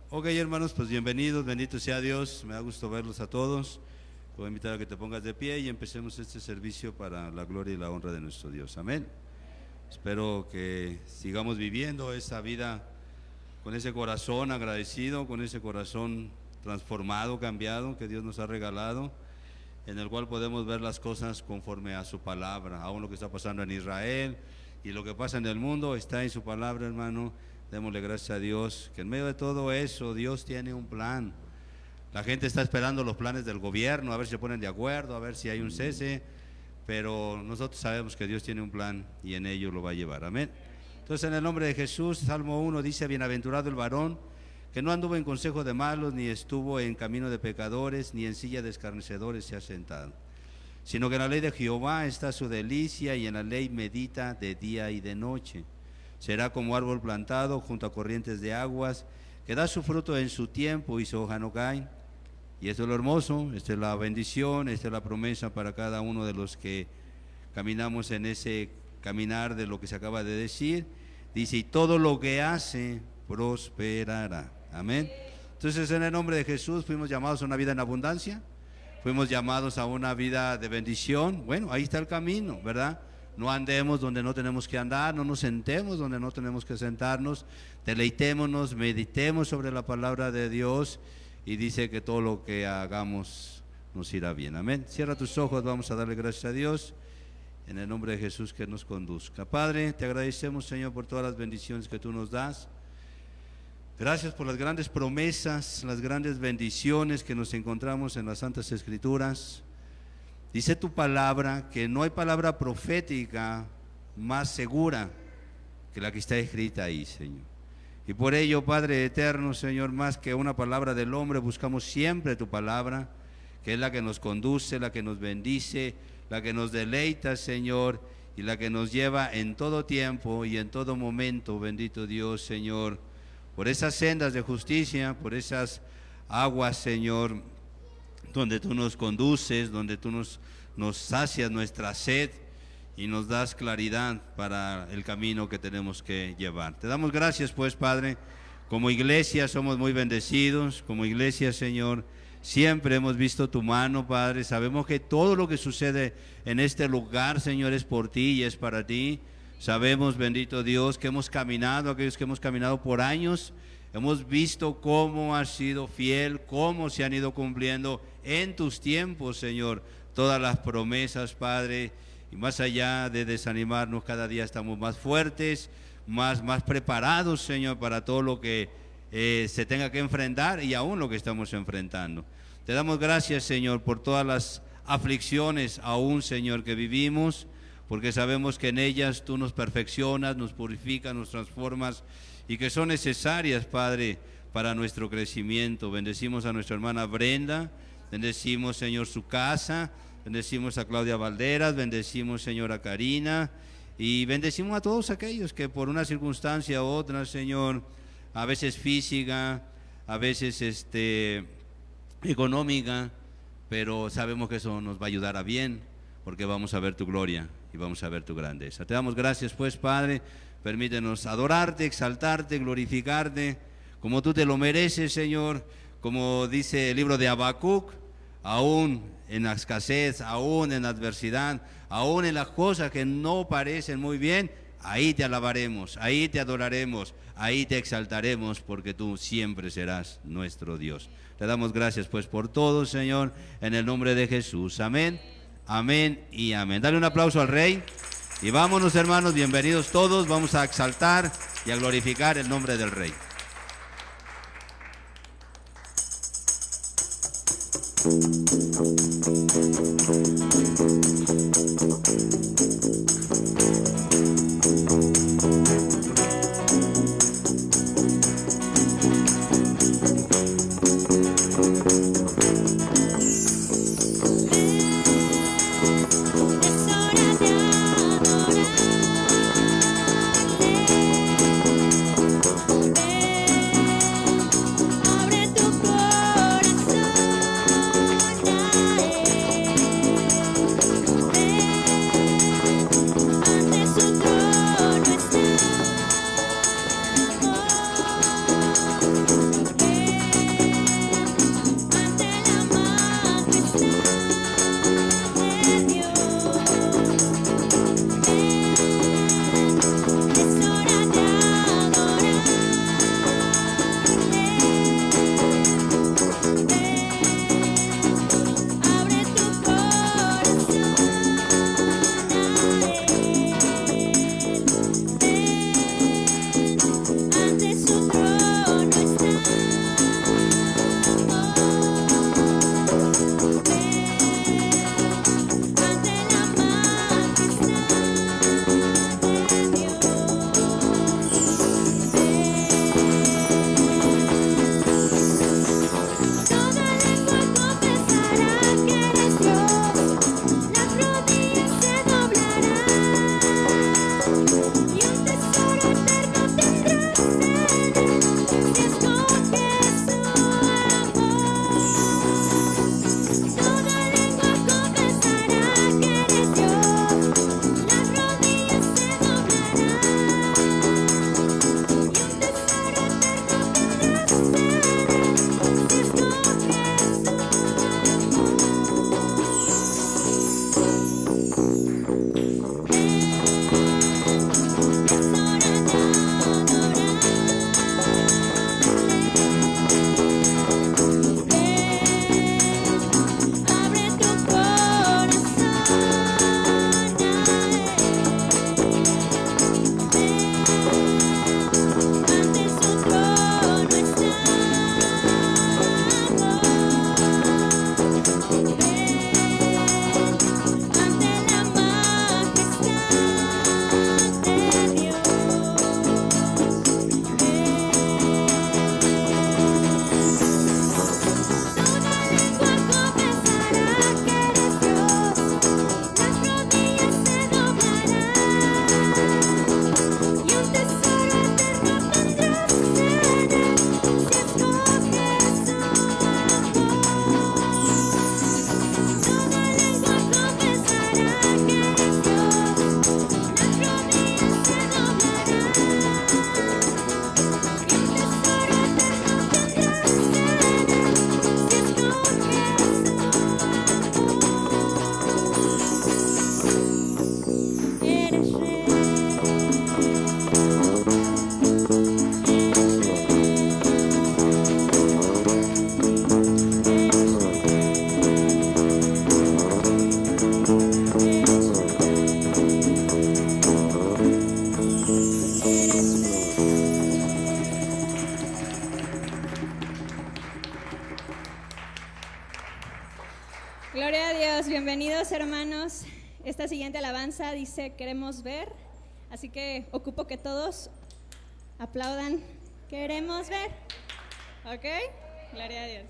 Ok, hermanos, pues bienvenidos, bendito sea Dios, me da gusto verlos a todos. Te voy a invitar a que te pongas de pie y empecemos este servicio para la gloria y la honra de nuestro Dios. Amén. Espero que sigamos viviendo esta vida con ese corazón agradecido, con ese corazón transformado, cambiado, que Dios nos ha regalado, en el cual podemos ver las cosas conforme a su palabra. Aún lo que está pasando en Israel y lo que pasa en el mundo está en su palabra, hermano. Démosle gracias a Dios, que en medio de todo eso Dios tiene un plan. La gente está esperando los planes del gobierno, a ver si se ponen de acuerdo, a ver si hay un cese, pero nosotros sabemos que Dios tiene un plan y en ello lo va a llevar. Amén. Entonces, en el nombre de Jesús, Salmo 1 dice: bienaventurado el varón que no anduvo en consejo de malos, ni estuvo en camino de pecadores, ni en silla de escarnecedores se ha sentado, sino que en la ley de Jehová está su delicia, y en la ley medita de día y de noche. Será como árbol plantado junto a corrientes de aguas, que da su fruto en su tiempo y su hoja no cae. Y esto es lo hermoso, esta es la bendición, esta es la promesa para cada uno de los que caminamos en ese caminar de lo que se acaba de decir. Dice: y todo lo que hace prosperará. Amén. Entonces, en el nombre de Jesús fuimos llamados a una vida en abundancia, fuimos llamados a una vida de bendición. Bueno, ahí está el camino, ¿verdad? No andemos donde no tenemos que andar, no nos sentemos donde no tenemos que sentarnos, deleitémonos, meditemos sobre la palabra de Dios, y dice que todo lo que hagamos nos irá bien. Amén. Cierra tus ojos, vamos a darle gracias a Dios, en el nombre de Jesús, que nos conduzca. Padre, te agradecemos, Señor, por todas las bendiciones que tú nos das. Gracias por las grandes promesas, las grandes bendiciones que nos encontramos en las Santas Escrituras. Dice tu palabra que no hay palabra profética más segura que la que está escrita ahí, Señor. Y por ello, Padre eterno, Señor, más que una palabra del hombre, buscamos siempre tu palabra, que es la que nos conduce, la que nos bendice, la que nos deleita, Señor, y la que nos lleva en todo tiempo y en todo momento, bendito Dios, Señor, por esas sendas de justicia, por esas aguas, Señor, donde tú nos conduces, donde tú nos sacias nuestra sed y nos das claridad para el camino que tenemos que llevar. Te damos gracias, pues, Padre. Como iglesia somos muy bendecidos, como iglesia, Señor, siempre hemos visto tu mano, Padre. Sabemos que todo lo que sucede en este lugar, Señor, es por ti y es para ti. Sabemos, bendito Dios, que hemos caminado, aquellos que hemos caminado por años, hemos visto cómo has sido fiel, cómo se han ido cumpliendo en tus tiempos, Señor, todas las promesas, Padre. Y más allá de desanimarnos, cada día estamos más fuertes, más preparados, Señor, para todo lo que se tenga que enfrentar y aún lo que estamos enfrentando. Te damos gracias, Señor, por todas las aflicciones aún, Señor, que vivimos, porque sabemos que en ellas tú nos perfeccionas, nos purificas, nos transformas, y que son necesarias, Padre, para nuestro crecimiento. Bendecimos a nuestra hermana Brenda, bendecimos, Señor, su casa, bendecimos a Claudia Valderas, bendecimos, Señor, a Karina, y bendecimos a todos aquellos que por una circunstancia u otra, Señor, a veces física, a veces económica, pero sabemos que eso nos va a ayudar a bien, porque vamos a ver tu gloria y vamos a ver tu grandeza. Te damos gracias, pues, Padre. Permítenos adorarte, exaltarte, glorificarte, como tú te lo mereces, Señor. Como dice el libro de Habacuc: aún en la escasez, aún en la adversidad, aún en las cosas que no parecen muy bien, ahí te alabaremos, ahí te adoraremos, ahí te exaltaremos, porque tú siempre serás nuestro Dios. Te damos gracias, pues, por todo, Señor, en el nombre de Jesús. Amén, amén y amén. Dale un aplauso al Rey. Y vámonos, hermanos, bienvenidos todos. Vamos a exaltar y a glorificar el nombre del Rey. Abre tu corazón. Bienvenidos, hermanos. Esta siguiente alabanza dice queremos ver, así que ocupo que todos aplaudan. Queremos ver. ¿Ok? Gloria a Dios.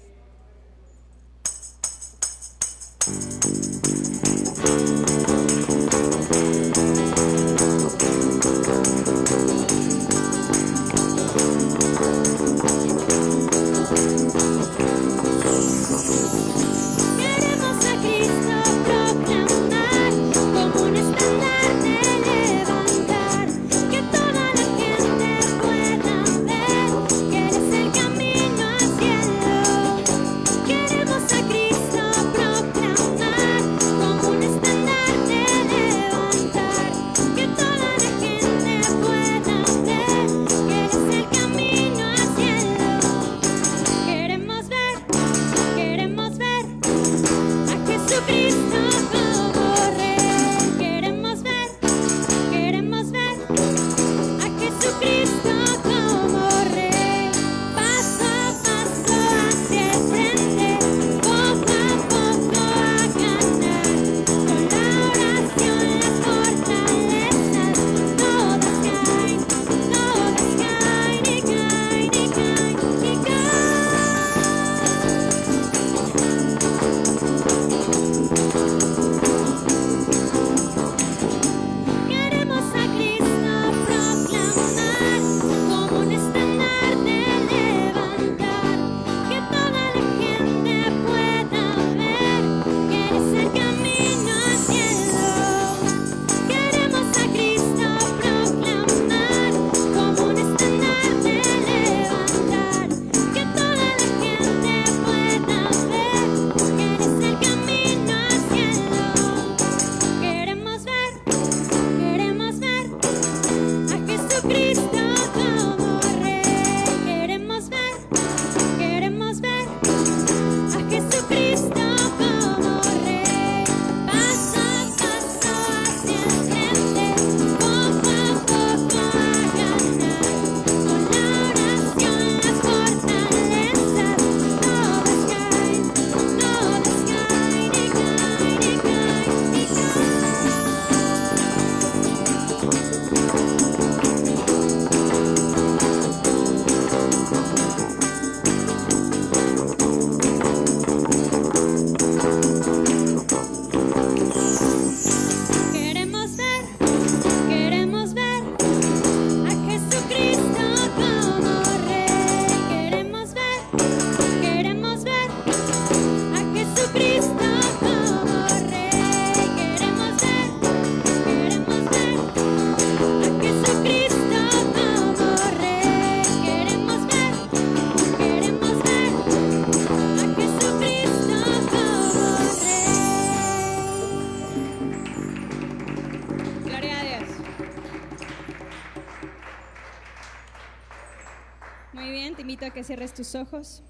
A que cierres tus ojos.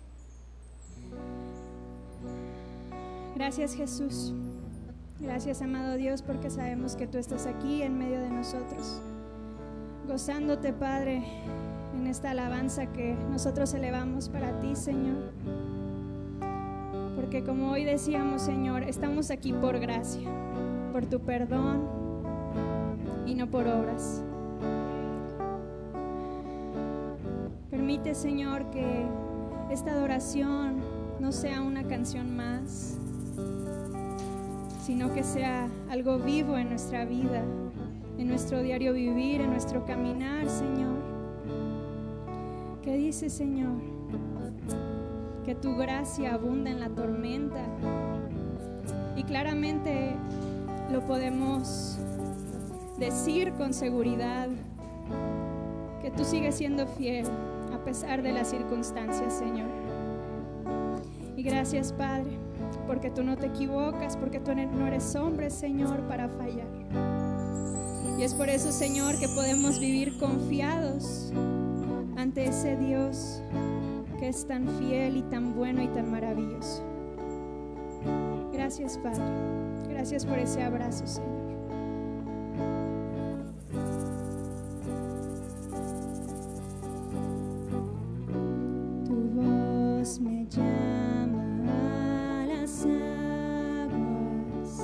Gracias, Jesús. Gracias, amado Dios, porque sabemos que tú estás aquí en medio de nosotros, gozándote, Padre, en esta alabanza que nosotros elevamos para ti, Señor. Porque como hoy decíamos, Señor, estamos aquí por gracia, por tu perdón y no por obras. Permite, Señor, que esta adoración no sea una canción más, sino que sea algo vivo en nuestra vida, en nuestro diario vivir, en nuestro caminar, Señor. Que dice, Señor, que tu gracia abunda en la tormenta, y claramente lo podemos decir con seguridad, que tú sigues siendo fiel a pesar de las circunstancias, Señor. Y gracias, Padre, porque tú no te equivocas, porque tú no eres hombre, Señor, para fallar. Y es por eso, Señor, que podemos vivir confiados ante ese Dios que es tan fiel y tan bueno y tan maravilloso. Gracias, Padre. Gracias por ese abrazo, Señor. Me llama a las aguas,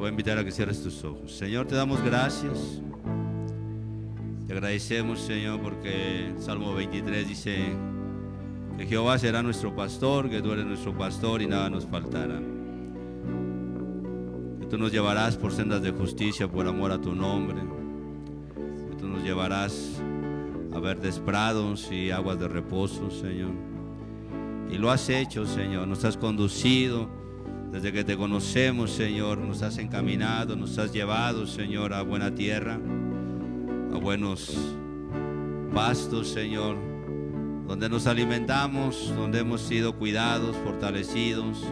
voy a invitar a que cierres tus ojos. Señor, te damos gracias. Te agradecemos, Señor, porque Salmo 23 dice que Jehová será nuestro pastor, que tú eres nuestro pastor y nada nos faltará. Que tú nos llevarás por sendas de justicia por amor a tu nombre. Que tú nos llevarás a verdes prados y aguas de reposo, Señor. Y lo has hecho, Señor. Nos has conducido desde que te conocemos, Señor. Nos has encaminado, nos has llevado, Señor, a buena tierra, a buenos pastos, Señor, donde nos alimentamos, donde hemos sido cuidados, fortalecidos,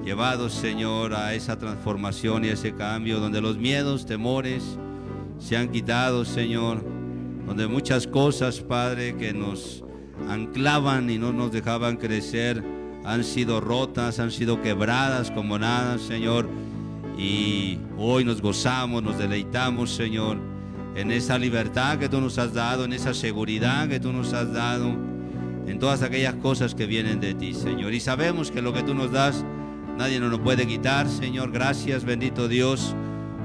llevados, Señor, a esa transformación y a ese cambio, donde los miedos, temores se han quitado, Señor, donde muchas cosas, Padre, que nos anclaban y no nos dejaban crecer, han sido rotas, han sido quebradas como nada, Señor, y hoy nos gozamos, nos deleitamos, Señor, en esa libertad que tú nos has dado, en esa seguridad que tú nos has dado, en todas aquellas cosas que vienen de ti, Señor. Y sabemos que lo que tú nos das, nadie nos lo puede quitar, Señor. Gracias, bendito Dios,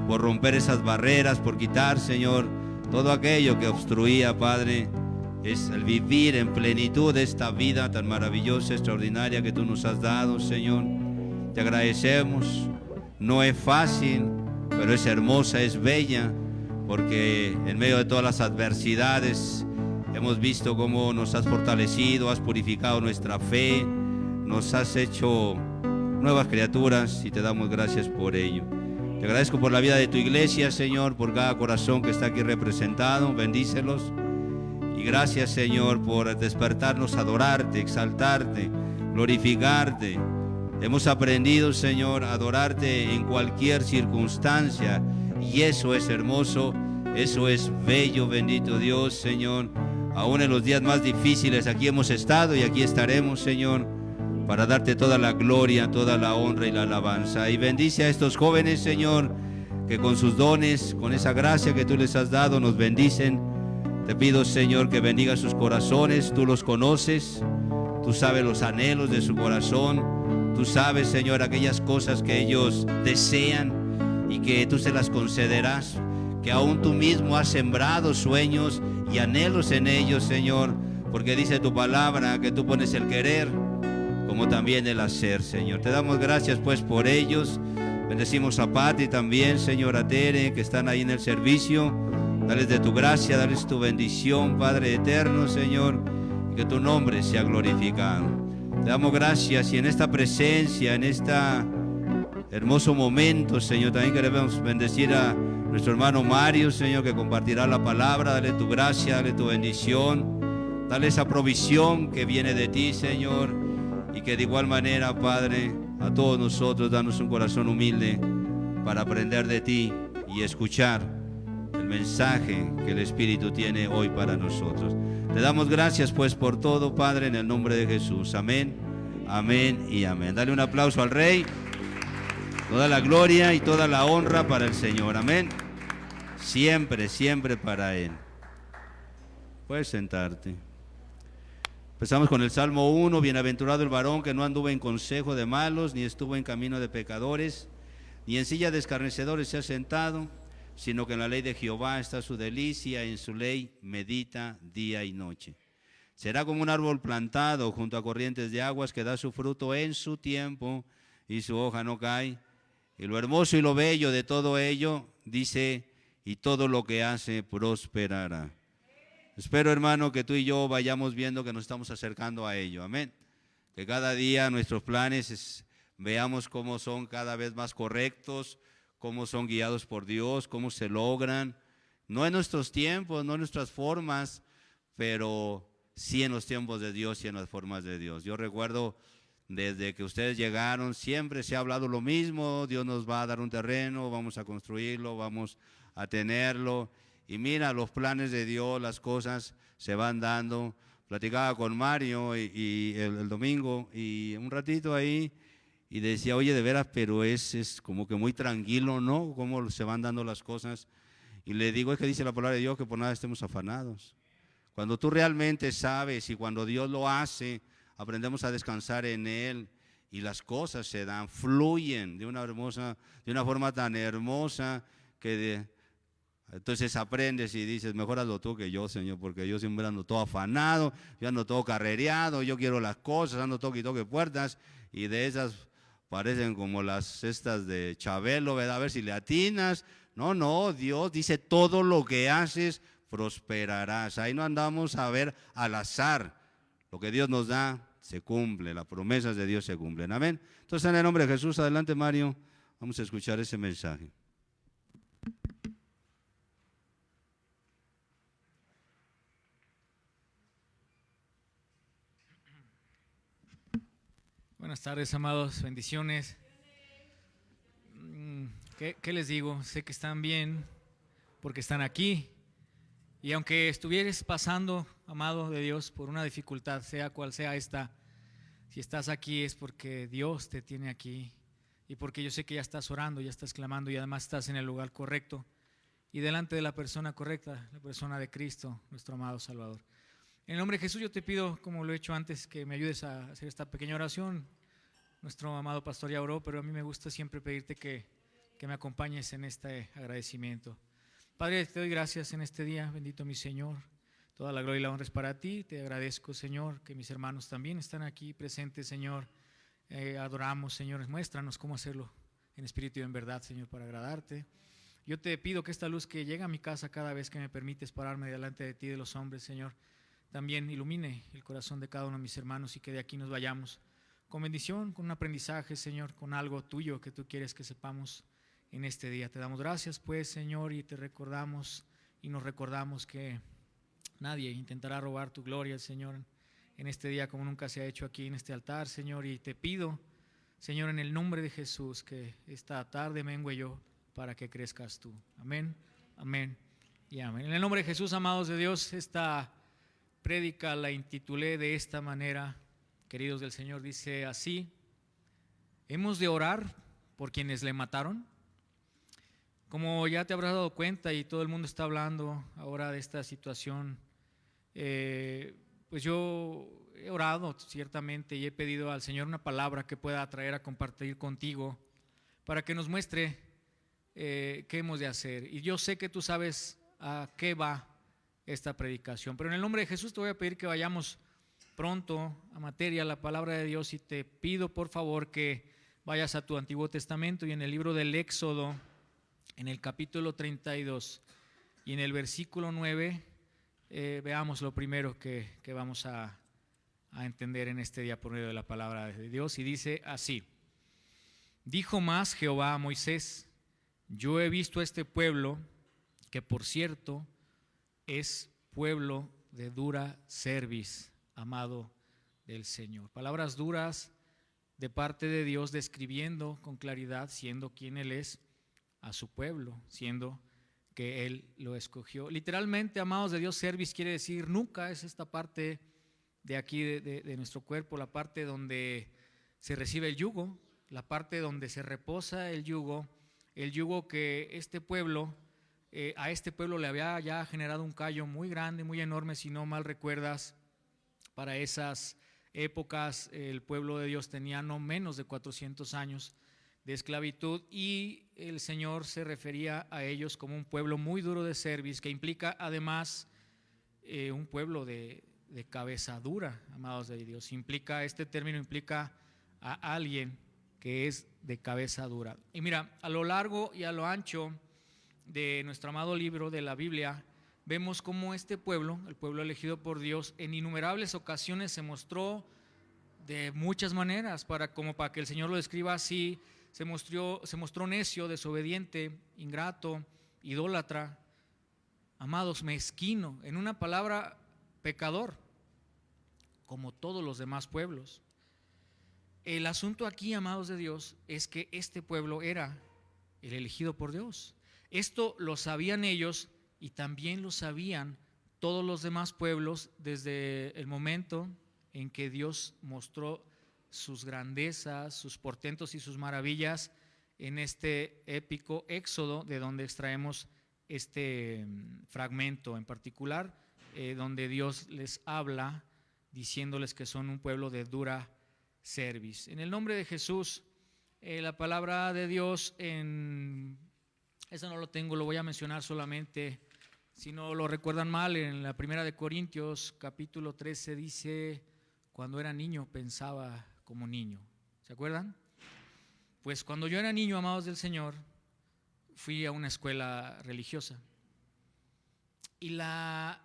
por romper esas barreras, por quitar, Señor, todo aquello que obstruía, Padre, es el vivir en plenitud de esta vida tan maravillosa, extraordinaria que tú nos has dado, Señor. Te agradecemos. No es fácil, pero es hermosa, es bella, porque en medio de todas las adversidades hemos visto cómo nos has fortalecido, has purificado nuestra fe, nos has hecho nuevas criaturas y te damos gracias por ello. Te agradezco por la vida de tu iglesia, Señor, por cada corazón que está aquí representado. Bendícelos. Y gracias, Señor, por despertarnos a adorarte, exaltarte, glorificarte. Hemos aprendido, Señor, a adorarte en cualquier circunstancia. Y eso es hermoso, eso es bello, bendito Dios, Señor. Aún en los días más difíciles aquí hemos estado y aquí estaremos, Señor, para darte toda la gloria, toda la honra y la alabanza. Y bendice a estos jóvenes, Señor, que con sus dones, con esa gracia que tú les has dado, nos bendicen. Te pido, Señor, que bendiga sus corazones. Tú los conoces, tú sabes los anhelos de su corazón, tú sabes, Señor, aquellas cosas que ellos desean y que tú se las concederás, que aún tú mismo has sembrado sueños y anhelos en ellos, Señor, porque dice tu palabra que tú pones el querer como también el hacer, Señor. Te damos gracias pues por ellos. Bendecimos a Pati también, Señor, a Tere, que están ahí en el servicio. Dales de tu gracia, dales tu bendición, Padre eterno, Señor, y que tu nombre sea glorificado. Te damos gracias y en esta presencia, en este hermoso momento, Señor, también queremos bendecir a nuestro hermano Mario, Señor, que compartirá la palabra. Dale tu gracia, dale tu bendición, dale esa provisión que viene de ti, Señor, y que de igual manera, Padre, a todos nosotros danos un corazón humilde para aprender de ti y escuchar el mensaje que el Espíritu tiene hoy para nosotros. Te damos gracias pues por todo, Padre, en el nombre de Jesús. Amén, amén y amén. Dale un aplauso al Rey. Toda la gloria y toda la honra para el Señor. Amén. Siempre, siempre para Él. Puedes sentarte. Empezamos con el Salmo 1. Bienaventurado el varón que no anduvo en consejo de malos, ni estuvo en camino de pecadores, ni en silla de escarnecedores se ha sentado, sino que en la ley de Jehová está su delicia, en su ley medita día y noche. Será como un árbol plantado junto a corrientes de aguas que da su fruto en su tiempo y su hoja no cae. Y lo hermoso y lo bello de todo ello, dice, y todo lo que hace prosperará. Espero, hermano, que tú y yo vayamos viendo que nos estamos acercando a ello. Amén. Que cada día nuestros planes veamos cómo son cada vez más correctos, cómo son guiados por Dios, cómo se logran, no en nuestros tiempos, no en nuestras formas, pero sí en los tiempos de Dios y en las formas de Dios. Yo recuerdo desde que ustedes llegaron, siempre se ha hablado lo mismo: Dios nos va a dar un terreno, vamos a construirlo, vamos a tenerlo. Y mira, los planes de Dios, las cosas se van dando. Platicaba con Mario y el domingo y un ratito ahí, y decía, oye, de veras, pero es como que muy tranquilo, ¿no? Cómo se van dando las cosas. Y le digo, es que dice la palabra de Dios que por nada estemos afanados. Cuando tú realmente sabes y cuando Dios lo hace, aprendemos a descansar en Él y las cosas se dan, fluyen de una forma tan hermosa que entonces aprendes y dices, mejor hazlo tú que yo, Señor, porque yo siempre ando todo afanado, yo ando todo carrereado, yo quiero las cosas, ando toque y toque puertas, y de esas parecen como las cestas de Chabelo, ¿verdad? A ver si le atinas. No, Dios dice, todo lo que haces prosperarás. Ahí no andamos a ver al azar. Lo que Dios nos da se cumple, las promesas de Dios se cumplen. Amén. Entonces, en el nombre de Jesús, adelante, Mario, vamos a escuchar ese mensaje. Buenas tardes, amados, bendiciones. ¿Qué les digo? Sé que están bien porque están aquí. Y aunque estuvieras pasando, amado de Dios, por una dificultad, sea cual sea esta, si estás aquí es porque Dios te tiene aquí. Y porque yo sé que ya estás orando, ya estás clamando y además estás en el lugar correcto y delante de la persona correcta, la persona de Cristo, nuestro amado Salvador. En el nombre de Jesús yo te pido, como lo he hecho antes, que me ayudes a hacer esta pequeña oración. Nuestro amado pastor ya oró, pero a mí me gusta siempre pedirte que me acompañes en este agradecimiento. Padre, te doy gracias en este día, bendito mi Señor. Toda la gloria y la honra es para ti. Te agradezco, Señor, que mis hermanos también están aquí presentes, Señor. Adoramos, Señor. Muéstranos cómo hacerlo en espíritu y en verdad, Señor, para agradarte. Yo te pido que esta luz que llega a mi casa cada vez que me permites pararme delante de ti, de los hombres, Señor, también ilumine el corazón de cada uno de mis hermanos y que de aquí nos vayamos con bendición, con un aprendizaje, Señor, con algo tuyo que tú quieres que sepamos en este día. Te damos gracias, pues, Señor, y te recordamos y nos recordamos que nadie intentará robar tu gloria, Señor, en este día como nunca se ha hecho aquí en este altar, Señor, y te pido, Señor, en el nombre de Jesús, que esta tarde mengue yo para que crezcas tú. Amén, amén y amén. En el nombre de Jesús, amados de Dios, esta prédica la intitulé de esta manera, queridos del Señor, dice así: hemos de orar por quienes le mataron. Como ya te habrás dado cuenta y todo el mundo está hablando ahora de esta situación, pues yo he orado ciertamente y he pedido al Señor una palabra que pueda traer a compartir contigo para que nos muestre qué hemos de hacer. Y yo sé que tú sabes a qué va esta predicación, pero en el nombre de Jesús te voy a pedir que vayamos pronto a materia, a la palabra de Dios, y te pido por favor que vayas a tu Antiguo Testamento y en el libro del Éxodo, en el capítulo 32 y en el versículo 9, veamos lo primero que vamos a entender en este día por medio de la palabra de Dios, y dice así: dijo más Jehová a Moisés: yo he visto a este pueblo, que por cierto es pueblo de dura cerviz, amado del Señor. Palabras duras de parte de Dios, describiendo con claridad, siendo quien Él es, a su pueblo, siendo que Él lo escogió. Literalmente, amados de Dios, cerviz quiere decir nuca, es esta parte de aquí de nuestro cuerpo, la parte donde se recibe el yugo, la parte donde se reposa el yugo que este pueblo, a este pueblo le había ya generado un callo muy grande, muy enorme. Si no mal recuerdas, para esas épocas el pueblo de Dios tenía no menos de 400 años de esclavitud, y el Señor se refería a ellos como un pueblo muy duro de cerviz, que implica además un pueblo de cabeza dura, amados de Dios. Este término implica a alguien que es de cabeza dura. Y mira, a lo largo y a lo ancho de nuestro amado libro de la Biblia, vemos cómo este pueblo, el pueblo elegido por Dios, en innumerables ocasiones se mostró de muchas maneras, como para que el Señor lo describa así. Se mostró necio, desobediente, ingrato, idólatra, amados, mezquino, en una palabra, pecador, como todos los demás pueblos. El asunto aquí, amados de Dios, es que este pueblo era el elegido por Dios. Esto lo sabían ellos y también lo sabían todos los demás pueblos desde el momento en que Dios mostró sus grandezas, sus portentos y sus maravillas en este épico Éxodo, de donde extraemos este fragmento en particular, donde Dios les habla diciéndoles que son un pueblo de dura cerviz. En el nombre de Jesús, la palabra de Dios, eso no lo tengo, lo voy a mencionar solamente, si no lo recuerdan mal, en la primera de Corintios capítulo 13 dice: cuando era niño pensaba como niño. ¿Se acuerdan? Pues cuando yo era niño, amados del Señor, fui a una escuela religiosa, y la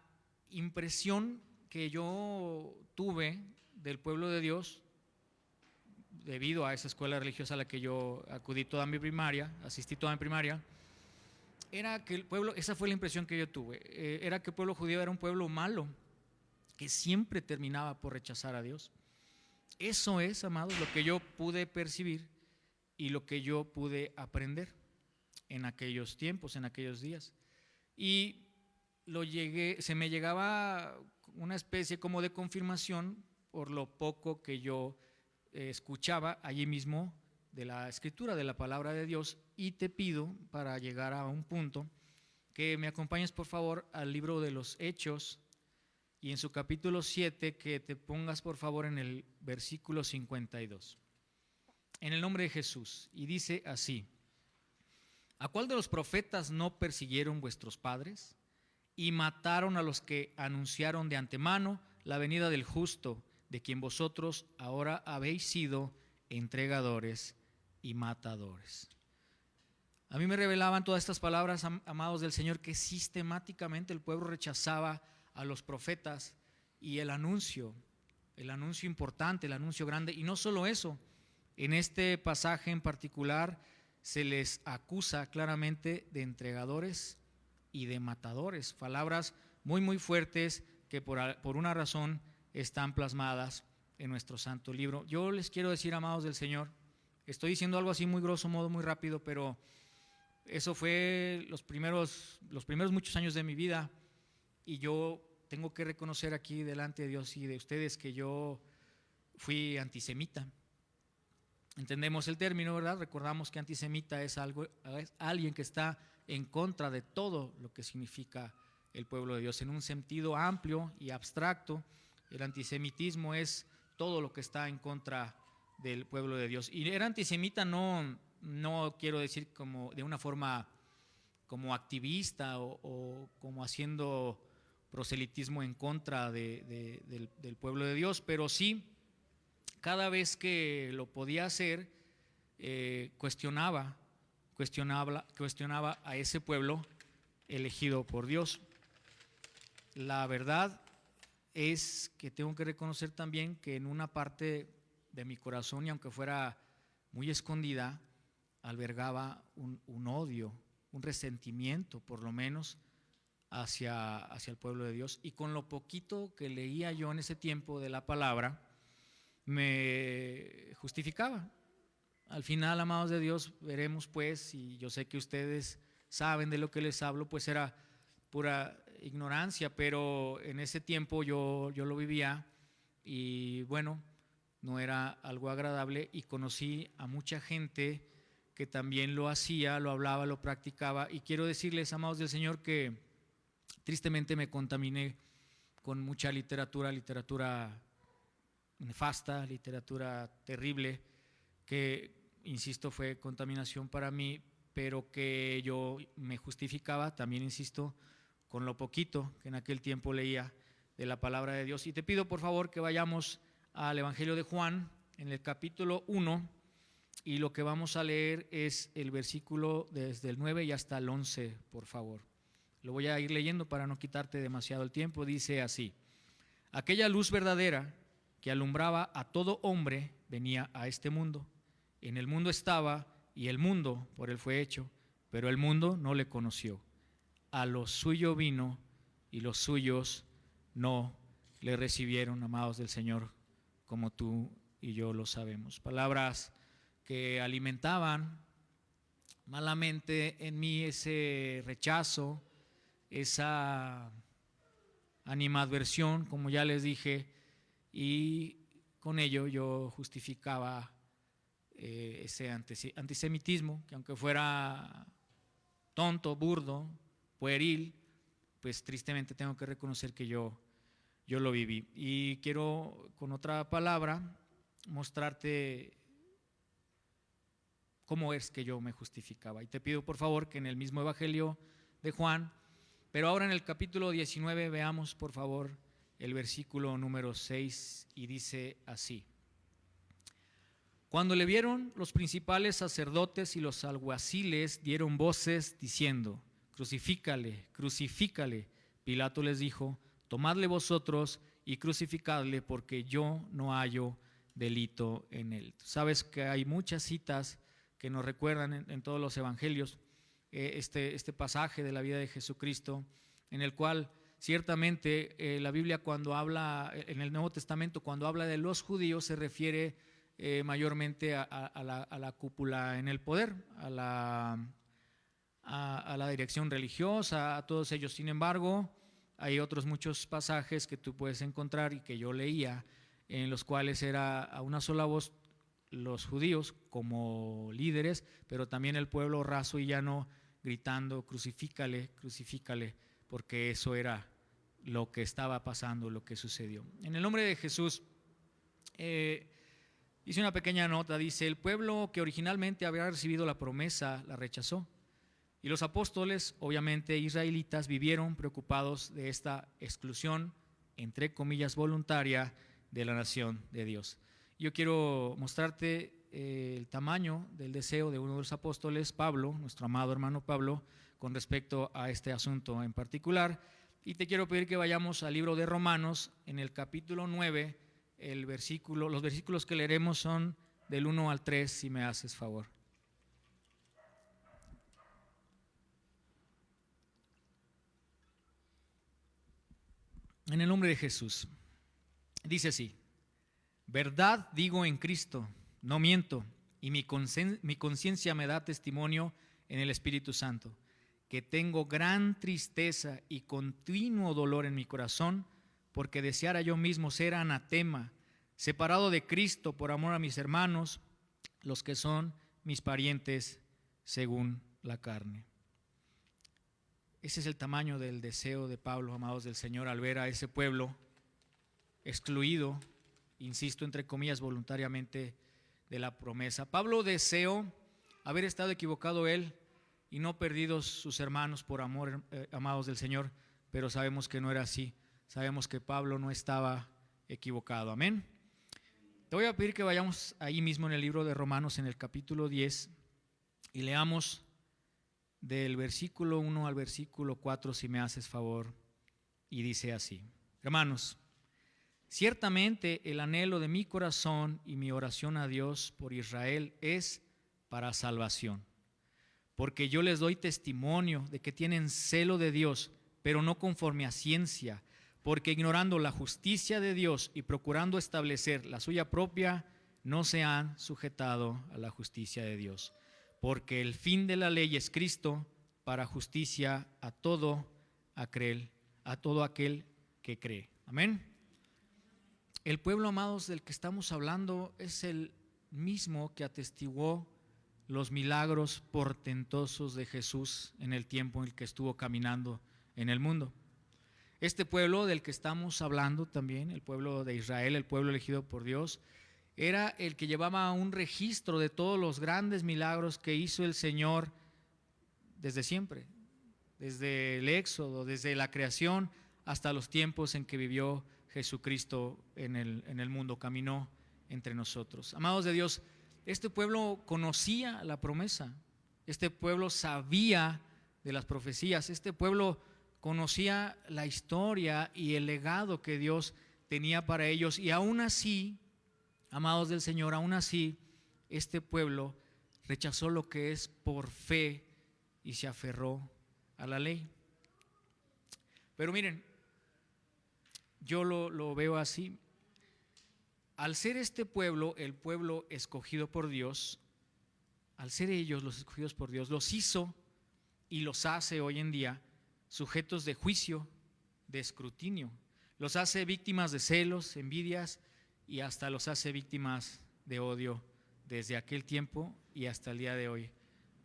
impresión que yo tuve del pueblo de Dios, debido a esa escuela religiosa a la que yo asistí toda mi primaria, era que el pueblo, esa fue la impresión que yo tuve, era que el pueblo judío era un pueblo malo, que siempre terminaba por rechazar a Dios. Eso es, amados, lo que yo pude percibir y lo que yo pude aprender en aquellos tiempos, en aquellos días. Y se me llegaba una especie como de confirmación por lo poco que yo escuchaba allí mismo de la Escritura, de la palabra de Dios. Y te pido, para llegar a un punto, que me acompañes por favor al libro de los Hechos, y en su capítulo 7 que te pongas por favor en el versículo 52. En el nombre de Jesús. Y dice así: ¿a cuál de los profetas no persiguieron vuestros padres y mataron a los que anunciaron de antemano la venida del justo, de quien vosotros ahora habéis sido entregadores y matadores? A mí me revelaban todas estas palabras, amados del Señor, que sistemáticamente el pueblo rechazaba a los profetas y el anuncio importante, el anuncio grande. Y no solo eso, en este pasaje en particular se les acusa claramente de entregadores y de matadores, palabras muy muy fuertes que por una razón están plasmadas en nuestro santo libro. Yo les quiero decir, amados del Señor, estoy diciendo algo así muy grosso modo, muy rápido, pero eso fue los primeros muchos años de mi vida, y yo tengo que reconocer aquí delante de Dios y de ustedes que yo fui antisemita. Entendemos el término, ¿verdad? Recordamos que antisemita es alguien que está en contra de todo lo que significa el pueblo de Dios. En un sentido amplio y abstracto, el antisemitismo es todo lo que está en contra del pueblo de Dios. Y era antisemita no quiero decir como de una forma como activista o como haciendo proselitismo en contra del pueblo de Dios, pero sí, cada vez que lo podía hacer, cuestionaba a ese pueblo elegido por Dios. La verdad es que tengo que reconocer también que en una parte de mi corazón, y aunque fuera muy escondida, albergaba un odio, un resentimiento por lo menos hacia el pueblo de Dios. Y con lo poquito que leía yo en ese tiempo de la palabra, me justificaba. Al final, amados de Dios, veremos pues, y yo sé que ustedes saben de lo que les hablo, pues era pura ignorancia, pero en ese tiempo yo lo vivía y bueno, no era algo agradable, y conocí a mucha gente que también lo hacía, lo hablaba, lo practicaba, y quiero decirles, amados del Señor, que tristemente me contaminé con mucha literatura nefasta, literatura terrible, que, insisto, fue contaminación para mí, pero que yo me justificaba, también insisto, con lo poquito que en aquel tiempo leía de la palabra de Dios. Y te pido por favor que vayamos al Evangelio de Juan, en el capítulo 1, y lo que vamos a leer es el versículo desde el 9 y hasta el 11, por favor. Lo voy a ir leyendo para no quitarte demasiado el tiempo. Dice así: aquella luz verdadera que alumbraba a todo hombre venía a este mundo. En el mundo estaba, y el mundo por él fue hecho, pero el mundo no le conoció. A lo suyo vino, y los suyos no le recibieron, amados del Señor, como tú y yo lo sabemos. Palabras que alimentaban malamente en mí ese rechazo, esa animadversión, como ya les dije, y con ello yo justificaba ese antisemitismo, que aunque fuera tonto, burdo, pueril, pues tristemente tengo que reconocer que yo lo viví. Y quiero con otra palabra mostrarte cómo es que yo me justificaba. Y te pido por favor que en el mismo Evangelio de Juan, pero ahora en el capítulo 19, veamos por favor el versículo número 6, y dice así: cuando le vieron, los principales sacerdotes y los alguaciles dieron voces diciendo: crucifícale, crucifícale. Pilato les dijo: tomadle vosotros y crucificadle, porque yo no hallo delito en él. Tú sabes que hay muchas citas que nos recuerdan en todos los evangelios este pasaje de la vida de Jesucristo, en el cual ciertamente la Biblia, cuando habla en el Nuevo Testamento, cuando habla de los judíos, se refiere mayormente a la cúpula en el poder, a la dirección religiosa, a todos ellos. Sin embargo, hay otros muchos pasajes que tú puedes encontrar y que yo leía, en los cuales era a una sola voz los judíos como líderes, pero también el pueblo raso y llano gritando: crucifícale, crucifícale, porque eso era lo que estaba pasando, lo que sucedió. En el nombre de Jesús, hice una pequeña nota, dice: el pueblo que originalmente había recibido la promesa la rechazó. Y los apóstoles, obviamente israelitas, vivieron preocupados de esta exclusión, entre comillas, voluntaria de la nación de Dios. Yo quiero mostrarte el tamaño del deseo de uno de los apóstoles, Pablo, nuestro amado hermano Pablo, con respecto a este asunto en particular. Y te quiero pedir que vayamos al libro de Romanos, en el capítulo 9, los versículos que leeremos son del 1 al 3, si me haces favor. En el nombre de Jesús. Dice así: verdad digo en Cristo, no miento, y mi conciencia me da testimonio en el Espíritu Santo, que tengo gran tristeza y continuo dolor en mi corazón, porque deseara yo mismo ser anatema, separado de Cristo por amor a mis hermanos, los que son mis parientes según la carne. Ese es el tamaño del deseo de Pablo, amados del Señor, al ver a ese pueblo excluido, insisto, entre comillas, voluntariamente de la promesa. Pablo deseó haber estado equivocado él y no perdidos sus hermanos por amor, amados del Señor, pero sabemos que no era así. Sabemos que Pablo no estaba equivocado. Amén. Te voy a pedir que vayamos ahí mismo en el libro de Romanos, en el capítulo 10, y leamos del versículo 1 al versículo 4, si me haces favor, y dice así: hermanos, ciertamente el anhelo de mi corazón y mi oración a Dios por Israel es para salvación, porque yo les doy testimonio de que tienen celo de Dios, pero no conforme a ciencia, porque ignorando la justicia de Dios y procurando establecer la suya propia, no se han sujetado a la justicia de Dios. Porque el fin de la ley es Cristo para justicia a todo aquel que cree. Amén. El pueblo, amados, del que estamos hablando es el mismo que atestiguó los milagros portentosos de Jesús en el tiempo en el que estuvo caminando en el mundo. Este pueblo del que estamos hablando también, el pueblo de Israel, el pueblo elegido por Dios, era el que llevaba un registro de todos los grandes milagros que hizo el Señor desde siempre, desde el Éxodo, desde la creación hasta los tiempos en que vivió Jesucristo en el mundo, caminó entre nosotros. Amados de Dios, este pueblo conocía la promesa, este pueblo sabía de las profecías, este pueblo conocía la historia y el legado que Dios tenía para ellos, y aún así, amados del Señor, aún así, este pueblo rechazó lo que es por fe y se aferró a la ley. Pero miren, yo lo veo así. Al ser este pueblo, el pueblo escogido por Dios, al ser ellos los escogidos por Dios, los hizo y los hace hoy en día sujetos de juicio, de escrutinio. Los hace víctimas de celos, envidias, y hasta los hace víctimas de odio desde aquel tiempo y hasta el día de hoy.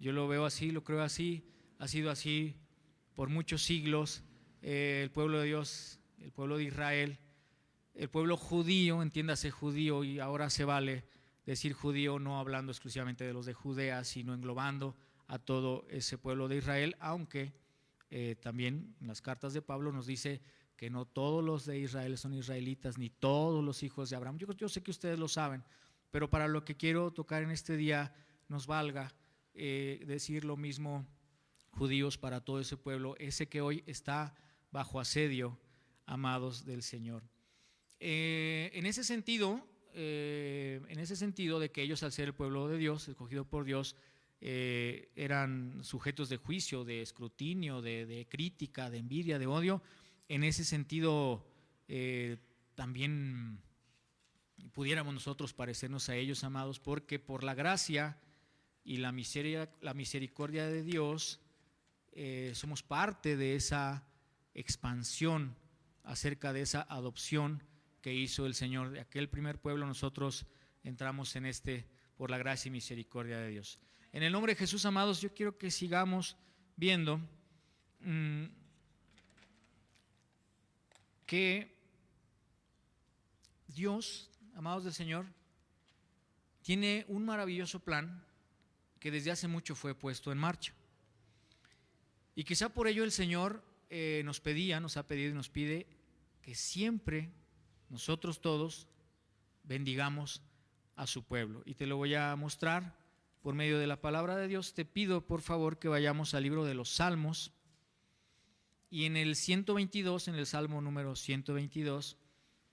Yo lo veo así, lo creo así, ha sido así por muchos siglos. El pueblo de Dios, el pueblo de Israel, el pueblo judío, entiéndase judío, y ahora se vale decir judío no hablando exclusivamente de los de Judea, sino englobando a todo ese pueblo de Israel, aunque también en las cartas de Pablo nos dice que no todos los de Israel son israelitas, ni todos los hijos de Abraham. Yo sé que ustedes lo saben, pero para lo que quiero tocar en este día nos valga decir lo mismo, judíos, para todo ese pueblo, ese que hoy está bajo asedio, amados del Señor. En ese sentido de que ellos, al ser el pueblo de Dios, escogido por Dios, eran sujetos de juicio, de escrutinio, de crítica, de envidia, de odio. En ese sentido, también pudiéramos nosotros parecernos a ellos, amados, porque por la gracia y la misericordia de Dios somos parte de esa expansión acerca de esa adopción que hizo el Señor. De aquel primer pueblo nosotros entramos en por la gracia y misericordia de Dios. En el nombre de Jesús, amados, yo quiero que sigamos viendo que Dios, amados del Señor, tiene un maravilloso plan que desde hace mucho fue puesto en marcha. Y quizá por ello el Señor nos ha pedido y nos pide que siempre nosotros todos bendigamos a su pueblo. Y te lo voy a mostrar por medio de la palabra de Dios. Te pido por favor que vayamos al libro de los Salmos, y en el 122, en el Salmo número 122,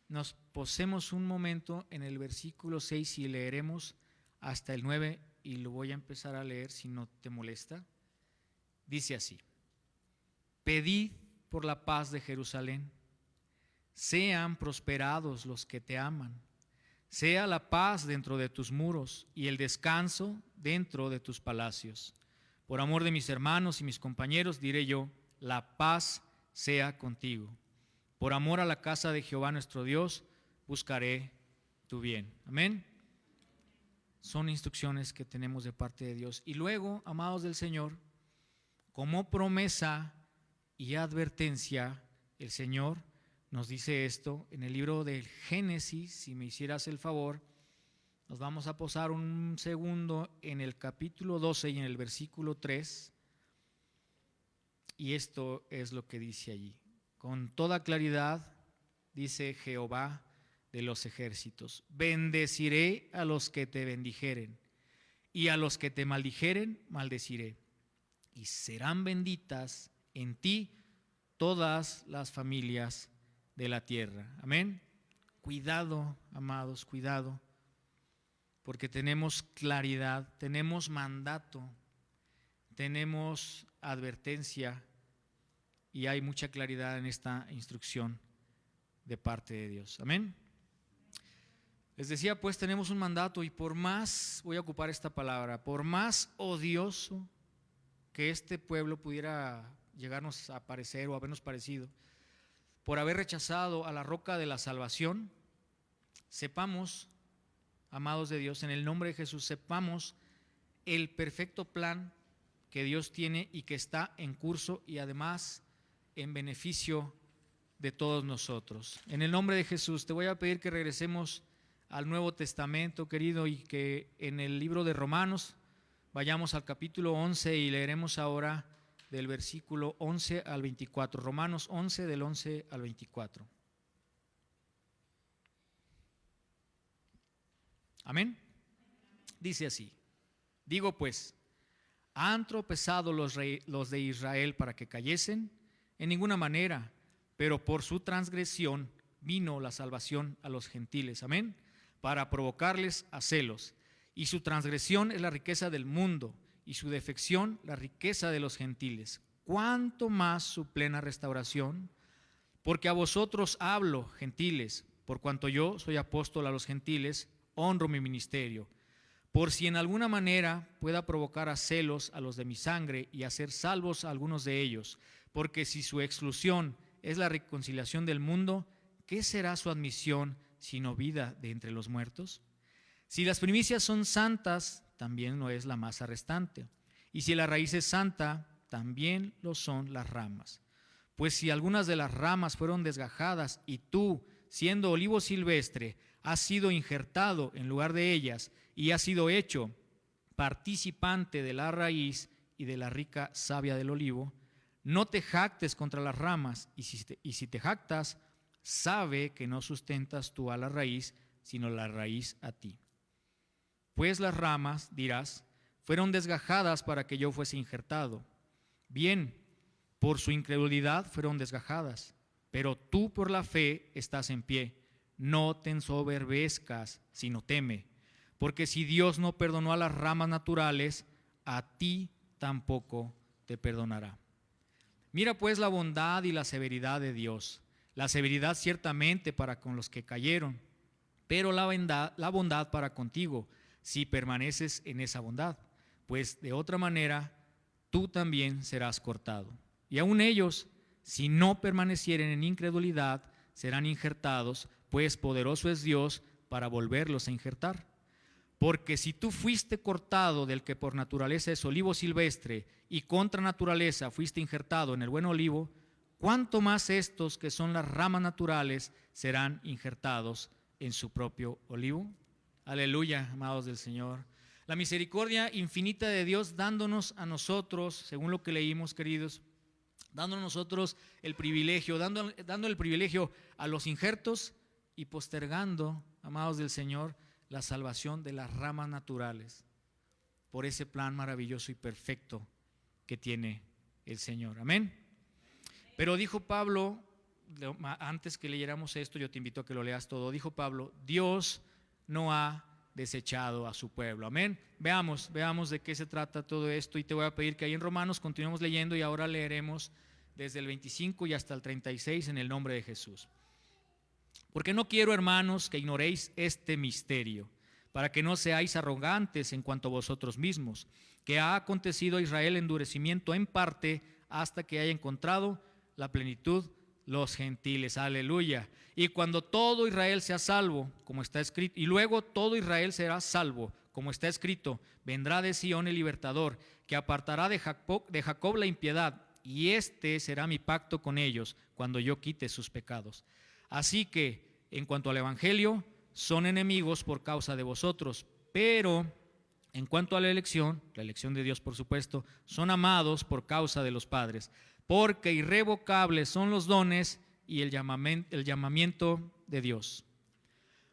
nos posemos un momento en el versículo 6 y leeremos hasta el 9, y lo voy a empezar a leer si no te molesta. Dice así: pedid por la paz de Jerusalén, sean prosperados los que te aman, sea la paz dentro de tus muros y el descanso dentro de tus palacios. Por amor de mis hermanos y mis compañeros diré yo, la paz sea contigo. Por amor a la casa de Jehová nuestro Dios, buscaré tu bien. Amén. Son instrucciones que tenemos de parte de Dios. Y luego, amados del Señor, como promesa y advertencia, el Señor nos dice esto en el libro del Génesis. Si me hicieras el favor, nos vamos a posar un segundo en el capítulo 12 y en el versículo 3. Y esto es lo que dice allí. Con toda claridad dice Jehová de los ejércitos: bendeciré a los que te bendijeren, y a los que te maldijeren, maldeciré. Y serán benditas en ti todas las familias de la tierra. Amén. Cuidado, amados, cuidado, porque tenemos claridad, tenemos mandato, tenemos advertencia, y hay mucha claridad en esta instrucción de parte de Dios. Amén. Les decía, pues tenemos un mandato, y por más, voy a ocupar esta palabra, por más odioso que este pueblo pudiera llegarnos a parecer o habernos parecido, por haber rechazado a la roca de la salvación, sepamos, amados de Dios, en el nombre de Jesús, sepamos el perfecto plan que Dios tiene y que está en curso, y además en beneficio de todos nosotros. En el nombre de Jesús te voy a pedir que regresemos al Nuevo Testamento, querido, y que en el libro de Romanos vayamos al capítulo 11 y leeremos ahora del versículo 11 al 24. Romanos 11, del 11 al 24. Amén. Dice así: digo pues, ¿han tropezado los de Israel para que cayesen? En ninguna manera, pero por su transgresión vino la salvación a los gentiles. Amén. Para provocarles a celos. Y su transgresión es la riqueza del mundo, y su defección la riqueza de los gentiles. ¿Cuánto más su plena restauración? Porque a vosotros hablo, gentiles, por cuanto yo soy apóstol a los gentiles, honro mi ministerio. Por si en alguna manera pueda provocar a celos a los de mi sangre y hacer salvos a algunos de ellos. Porque si su exclusión es la reconciliación del mundo, ¿qué será su admisión sino vida de entre los muertos? Si las primicias son santas, también lo es la masa restante. Y si la raíz es santa, también lo son las ramas. Pues si algunas de las ramas fueron desgajadas y tú, siendo olivo silvestre, has sido injertado en lugar de ellas y has sido hecho participante de la raíz y de la rica savia del olivo, no te jactes contra las ramas, y si te jactas, sabe que no sustentas tú a la raíz, sino la raíz a ti. Pues las ramas, dirás, fueron desgajadas para que yo fuese injertado. Bien, por su incredulidad fueron desgajadas, pero tú por la fe estás en pie. No te ensoberbezcas, sino teme, porque si Dios no perdonó a las ramas naturales, a ti tampoco te perdonará. Mira pues la bondad y la severidad de Dios. La severidad ciertamente para con los que cayeron, pero la bondad para contigo, si permaneces en esa bondad, pues de otra manera tú también serás cortado. Y aun ellos, si no permanecieren en incredulidad, serán injertados, pues poderoso es Dios para volverlos a injertar. Porque si tú fuiste cortado del que por naturaleza es olivo silvestre y contra naturaleza fuiste injertado en el buen olivo, cuánto más estos que son las ramas naturales serán injertados en su propio olivo. Aleluya, amados del Señor. La misericordia infinita de Dios dándonos a nosotros, según lo que leímos, queridos, dando a nosotros el privilegio, dando el privilegio a los injertos y postergando, amados del Señor, la salvación de las ramas naturales por ese plan maravilloso y perfecto que tiene el Señor. Amén. Pero dijo Pablo, antes que leyéramos esto, yo te invito a que lo leas todo, dijo Pablo, Dios no ha desechado a su pueblo. Amén. Veamos de qué se trata todo esto, y te voy a pedir que ahí en Romanos continuemos leyendo, y ahora leeremos desde el 25 y hasta el 36 en el nombre de Jesús. Porque no quiero, hermanos, que ignoréis este misterio, para que no seáis arrogantes en cuanto a vosotros mismos, que ha acontecido a Israel endurecimiento en parte hasta que haya encontrado la plenitud los gentiles. Aleluya. Y cuando todo Israel sea salvo, como está escrito, y luego todo Israel será salvo, como está escrito, vendrá de Sión el libertador, que apartará de Jacob la impiedad, y este será mi pacto con ellos cuando yo quite sus pecados. Así que, en cuanto al evangelio, son enemigos por causa de vosotros, pero en cuanto a la elección de Dios, por supuesto, son amados por causa de los padres, porque irrevocables son los dones y el llamamiento de Dios.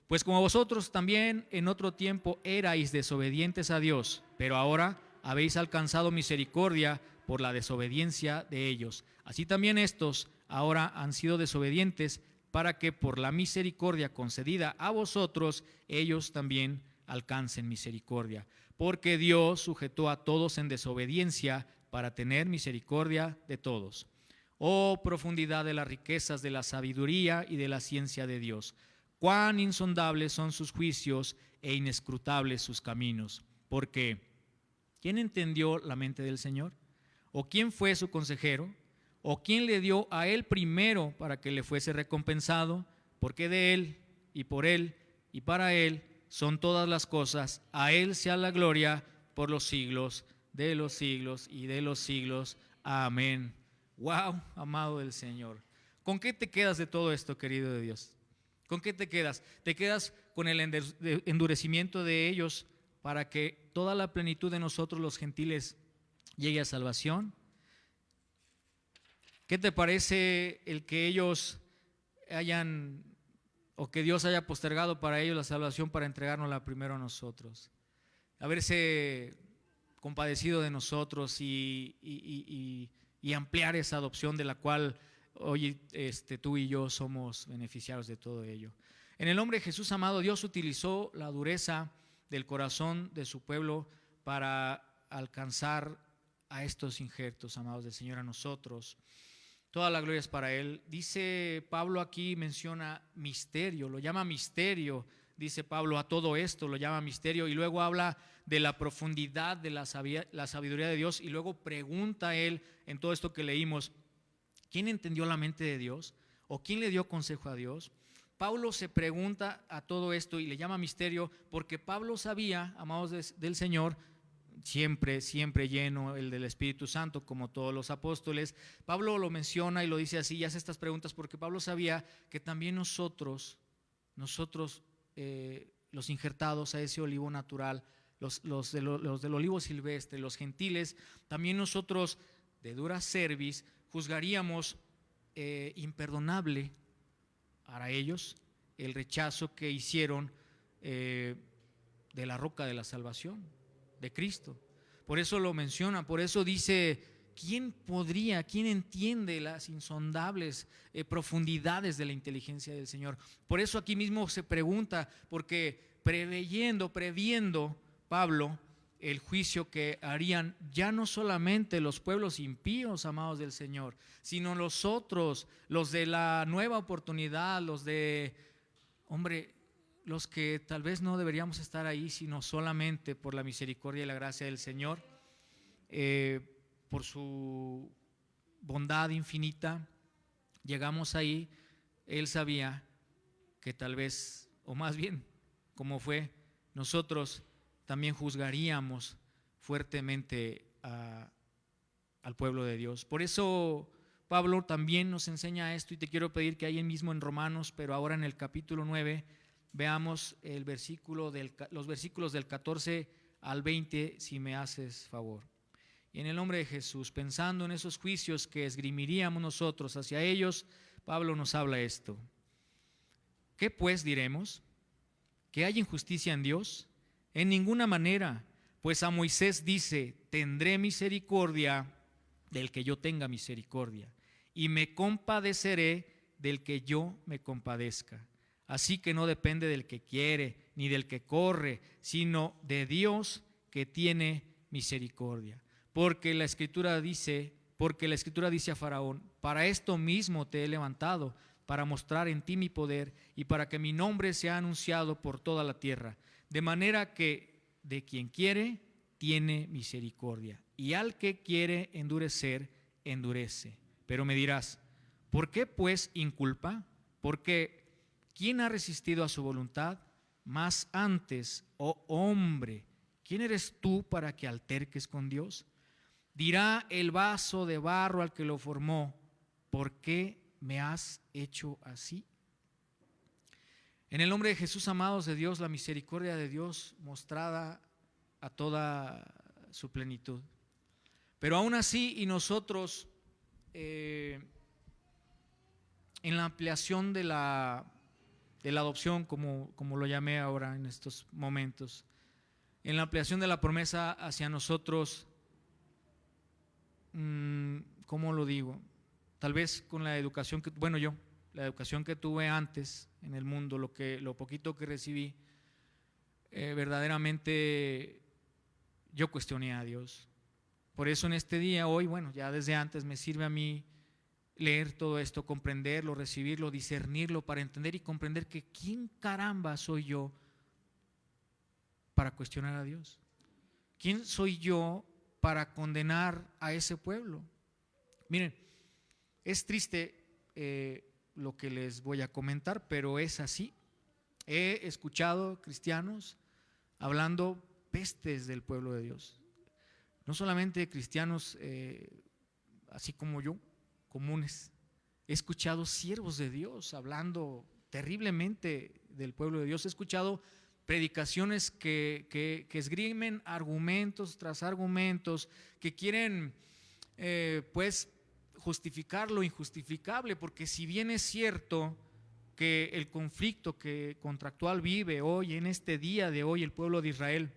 Pues como vosotros también en otro tiempo erais desobedientes a Dios, pero ahora habéis alcanzado misericordia por la desobediencia de ellos. Así también estos ahora han sido desobedientes, para que por la misericordia concedida a vosotros, ellos también alcancen misericordia. Porque Dios sujetó a todos en desobediencia para tener misericordia de todos. Oh profundidad de las riquezas de la sabiduría y de la ciencia de Dios. Cuán insondables son sus juicios e inescrutables sus caminos. Porque ¿quién entendió la mente del Señor? ¿O quién fue su consejero? ¿O quién le dio a él primero para que le fuese recompensado? Porque de él y por él y para él son todas las cosas. A él sea la gloria por los siglos de los siglos y de los siglos. Amén. Wow, amado del Señor. ¿Con qué te quedas de todo esto, querido de Dios? ¿Con qué te quedas? ¿Te quedas con el endurecimiento de ellos para que toda la plenitud de nosotros los gentiles llegue a salvación? ¿Qué te parece el que ellos hayan, o que Dios haya postergado para ellos la salvación para entregárnosla primero a nosotros? Haberse compadecido de nosotros y ampliar esa adopción de la cual hoy tú y yo somos beneficiarios de todo ello. En el nombre de Jesús, amado, Dios utilizó la dureza del corazón de su pueblo para alcanzar a estos injertos, amados del Señor, a nosotros. Toda la gloria es para Él. Dice Pablo aquí, menciona misterio, lo llama misterio, dice Pablo, a todo esto lo llama misterio, y luego habla de la profundidad de la sabiduría de Dios, y luego pregunta a Él en todo esto que leímos, ¿quién entendió la mente de Dios? ¿O quién le dio consejo a Dios? Pablo se pregunta a todo esto y le llama misterio porque Pablo sabía, amados del Señor, siempre lleno el del Espíritu Santo, como todos los apóstoles. Pablo lo menciona y lo dice así y hace estas preguntas porque Pablo sabía que también nosotros los injertados a ese olivo natural, los del olivo silvestre, los gentiles, también nosotros de dura cerviz juzgaríamos imperdonable para ellos el rechazo que hicieron de la roca de la salvación, de Cristo. Por eso lo menciona, por eso dice, ¿quién entiende las insondables profundidades de la inteligencia del Señor? Por eso aquí mismo se pregunta, porque previendo Pablo el juicio que harían ya no solamente los pueblos impíos, amados del Señor, sino los otros, los de la nueva oportunidad, los que tal vez no deberíamos estar ahí, sino solamente por la misericordia y la gracia del Señor, por su bondad infinita, llegamos ahí. Él sabía que tal vez, o más bien, como fue, nosotros también juzgaríamos fuertemente al pueblo de Dios. Por eso Pablo también nos enseña esto y te quiero pedir que ahí mismo en Romanos, pero ahora en el capítulo 9, veamos los versículos del 14 al 20, si me haces favor. Y en el nombre de Jesús, pensando en esos juicios que esgrimiríamos nosotros hacia ellos, Pablo nos habla esto. ¿Qué pues diremos? ¿Que hay injusticia en Dios? En ninguna manera, pues a Moisés dice: tendré misericordia del que yo tenga misericordia, y me compadeceré del que yo me compadezca. Así que no depende del que quiere, ni del que corre, sino de Dios que tiene misericordia. Porque la Escritura dice a Faraón: para esto mismo te he levantado, para mostrar en ti mi poder y para que mi nombre sea anunciado por toda la tierra. De manera que de quien quiere, tiene misericordia, y al que quiere endurecer, endurece. Pero me dirás: ¿por qué pues inculpa? Porque ¿quién ha resistido a su voluntad? Mas antes, oh hombre, ¿quién eres tú para que alterques con Dios? Dirá el vaso de barro al que lo formó: ¿por qué me has hecho así? En el nombre de Jesús, amados de Dios, la misericordia de Dios mostrada a toda su plenitud. Pero aún así, y nosotros en la ampliación de la adopción, como lo llamé ahora en estos momentos, en la ampliación de la promesa hacia nosotros, ¿cómo lo digo? Tal vez con la educación la educación que tuve antes en el mundo, lo poquito que recibí, verdaderamente yo cuestioné a Dios. Por eso en este día, hoy, ya desde antes me sirve a mí leer todo esto, comprenderlo, recibirlo, discernirlo, para entender y comprender que ¿quién caramba soy yo para cuestionar a Dios? ¿Quién soy yo para condenar a ese pueblo? Miren, es triste lo que les voy a comentar, pero es así. He escuchado cristianos hablando pestes del pueblo de Dios. No solamente cristianos así como yo, comunes. He escuchado siervos de Dios hablando terriblemente del pueblo de Dios. He escuchado predicaciones que esgrimen argumentos tras argumentos, que quieren pues justificar lo injustificable, porque si bien es cierto que el conflicto que contractual vive hoy, en este día de hoy, el pueblo de Israel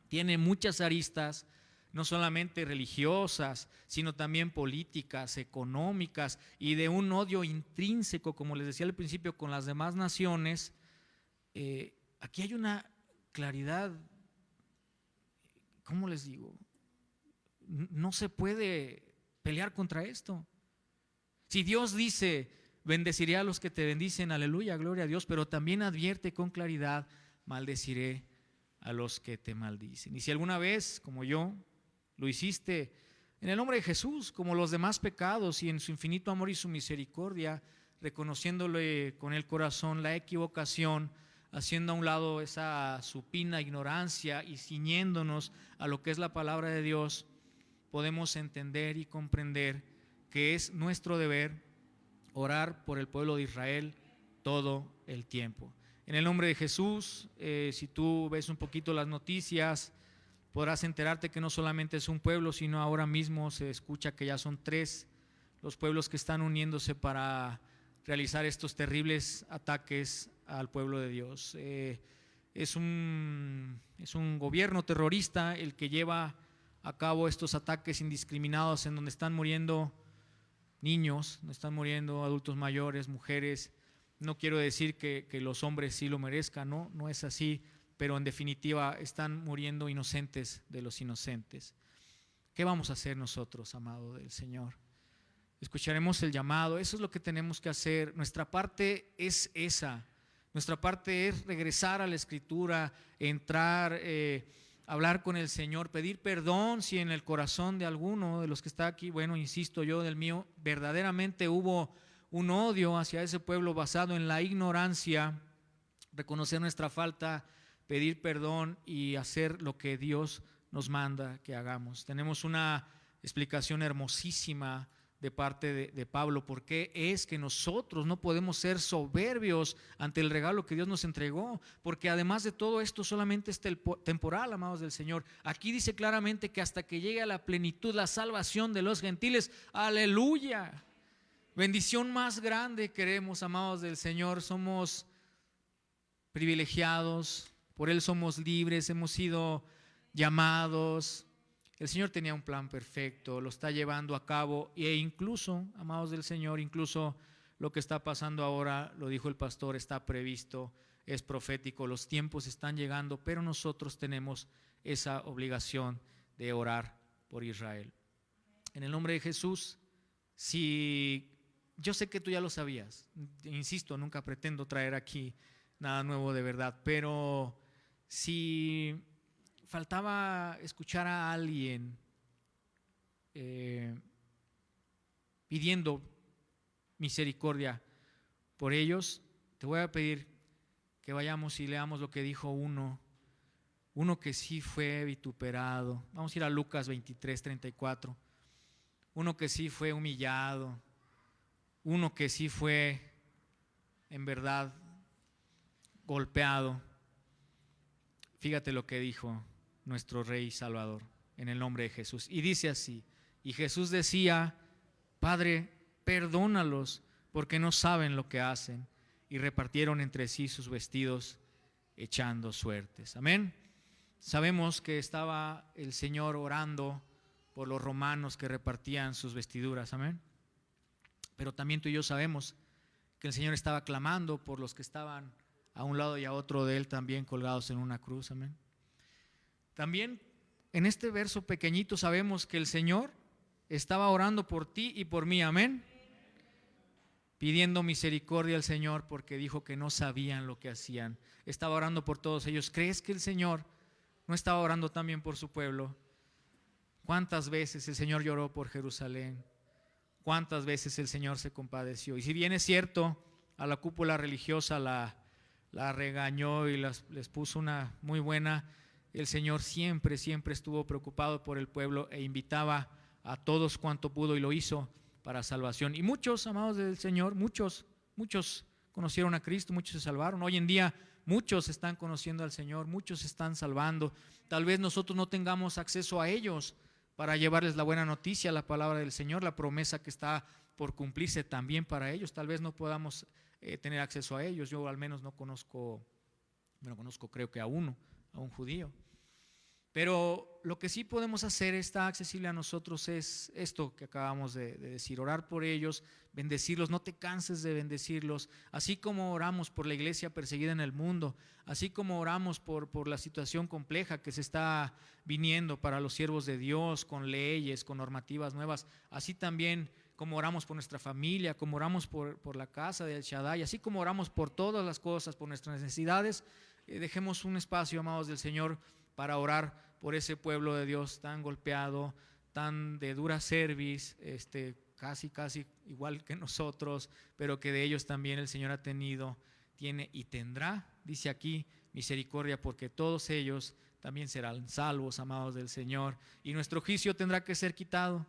tiene muchas aristas, no solamente religiosas, sino también políticas, económicas, y de un odio intrínseco, como les decía al principio, con las demás naciones. Aquí hay una claridad, ¿cómo les digo? No se puede pelear contra esto. Si Dios dice: bendeciré a los que te bendicen, aleluya, gloria a Dios, pero también advierte con claridad: maldeciré a los que te maldicen. Y si alguna vez, como yo, lo hiciste en el nombre de Jesús, como los demás pecados, y en su infinito amor y su misericordia, reconociéndole con el corazón la equivocación, haciendo a un lado esa supina ignorancia y ciñéndonos a lo que es la palabra de Dios, podemos entender y comprender que es nuestro deber orar por el pueblo de Israel todo el tiempo. En el nombre de Jesús, si tú ves un poquito las noticias, podrás enterarte que no solamente es un pueblo, sino ahora mismo se escucha que ya son 3 los pueblos que están uniéndose para realizar estos terribles ataques al pueblo de Dios. Es un gobierno terrorista el que lleva a cabo estos ataques indiscriminados, en donde están muriendo niños, donde están muriendo adultos mayores, mujeres. No quiero decir que los hombres sí lo merezcan, no es así, pero en definitiva están muriendo inocentes de los inocentes. ¿Qué vamos a hacer nosotros, amado del Señor? Escucharemos el llamado, eso es lo que tenemos que hacer. Nuestra parte es esa, nuestra parte es regresar a la Escritura, entrar, hablar con el Señor, pedir perdón si en el corazón de alguno de los que está aquí, insisto yo del mío, verdaderamente hubo un odio hacia ese pueblo basado en la ignorancia, reconocer nuestra falta, pedir perdón y hacer lo que Dios nos manda que hagamos. Tenemos una explicación hermosísima de parte de Pablo. ¿Por qué es que nosotros no podemos ser soberbios ante el regalo que Dios nos entregó? Porque además de todo esto solamente es temporal, amados del Señor. Aquí dice claramente que hasta que llegue a la plenitud la salvación de los gentiles. ¡Aleluya! Bendición más grande queremos, amados del Señor. Somos privilegiados, por Él somos libres, hemos sido llamados. El Señor tenía un plan perfecto, lo está llevando a cabo, e incluso, amados del Señor, incluso lo que está pasando ahora, lo dijo el pastor, está previsto, es profético, los tiempos están llegando, pero nosotros tenemos esa obligación de orar por Israel. En el nombre de Jesús, si yo sé que tú ya lo sabías, insisto, nunca pretendo traer aquí nada nuevo de verdad, pero si faltaba escuchar a alguien pidiendo misericordia por ellos, te voy a pedir que vayamos y leamos lo que dijo uno que sí fue vituperado. Vamos a ir a Lucas 23:34. Uno que sí fue humillado, uno que sí fue en verdad golpeado. Fíjate lo que dijo nuestro Rey Salvador en el nombre de Jesús. Y dice así: y Jesús decía, Padre, perdónalos, porque no saben lo que hacen. Y repartieron entre sí sus vestidos, echando suertes. Amén. Sabemos que estaba el Señor orando por los romanos que repartían sus vestiduras. Amén. Pero también tú y yo sabemos que el Señor estaba clamando por los que estaban a un lado y a otro de Él, también colgados en una cruz. Amén. También en este verso pequeñito sabemos que el Señor estaba orando por ti y por mí. Amén. Pidiendo misericordia al Señor porque dijo que no sabían lo que hacían. Estaba orando por todos ellos. ¿Crees que el Señor no estaba orando también por su pueblo? ¿Cuántas veces el Señor lloró por Jerusalén? ¿Cuántas veces el Señor se compadeció? Y si bien es cierto, a la cúpula religiosa la regañó y les puso una muy buena, el Señor siempre estuvo preocupado por el pueblo e invitaba a todos cuanto pudo y lo hizo para salvación. Y muchos, amados del Señor, muchos conocieron a Cristo, muchos se salvaron. Hoy en día muchos están conociendo al Señor, muchos se están salvando. Tal vez nosotros no tengamos acceso a ellos para llevarles la buena noticia, la palabra del Señor, la promesa que está por cumplirse también para ellos. Tal vez no podamos tener acceso a ellos. Yo al menos no conozco creo que a un judío. Pero lo que sí podemos hacer, está accesible a nosotros, es esto que acabamos de decir: orar por ellos, bendecirlos. No te canses de bendecirlos, así como oramos por la iglesia perseguida en el mundo, así como oramos por la situación compleja que se está viniendo para los siervos de Dios, con leyes, con normativas nuevas, así también como oramos por nuestra familia, como oramos por la casa de El Shaddai, así como oramos por todas las cosas, por nuestras necesidades. Dejemos un espacio, amados del Señor, para orar por ese pueblo de Dios tan golpeado, tan de dura cerviz, casi igual que nosotros, pero que de ellos también el Señor ha tenido, tiene y tendrá, dice aquí, misericordia, porque todos ellos también serán salvos, amados del Señor, y nuestro juicio tendrá que ser quitado.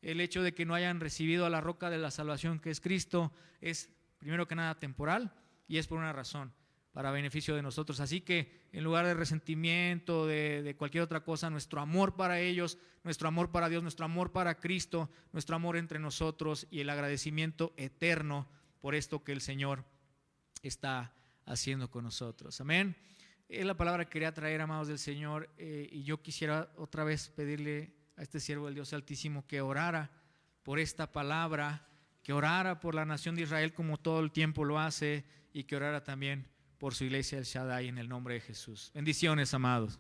El hecho de que no hayan recibido a la roca de la salvación, que es Cristo, es primero que nada temporal, y es por una razón: para beneficio de nosotros. Así que en lugar de resentimiento, de cualquier otra cosa, nuestro amor para ellos, nuestro amor para Dios, nuestro amor para Cristo, nuestro amor entre nosotros y el agradecimiento eterno por esto que el Señor está haciendo con nosotros. Amén. Es la palabra que quería traer, amados del Señor, y yo quisiera otra vez pedirle a este siervo del Dios Altísimo que orara por esta palabra, que orara por la nación de Israel como todo el tiempo lo hace, y que orara también por su iglesia El Shaddai, en el nombre de Jesús. Bendiciones, amados.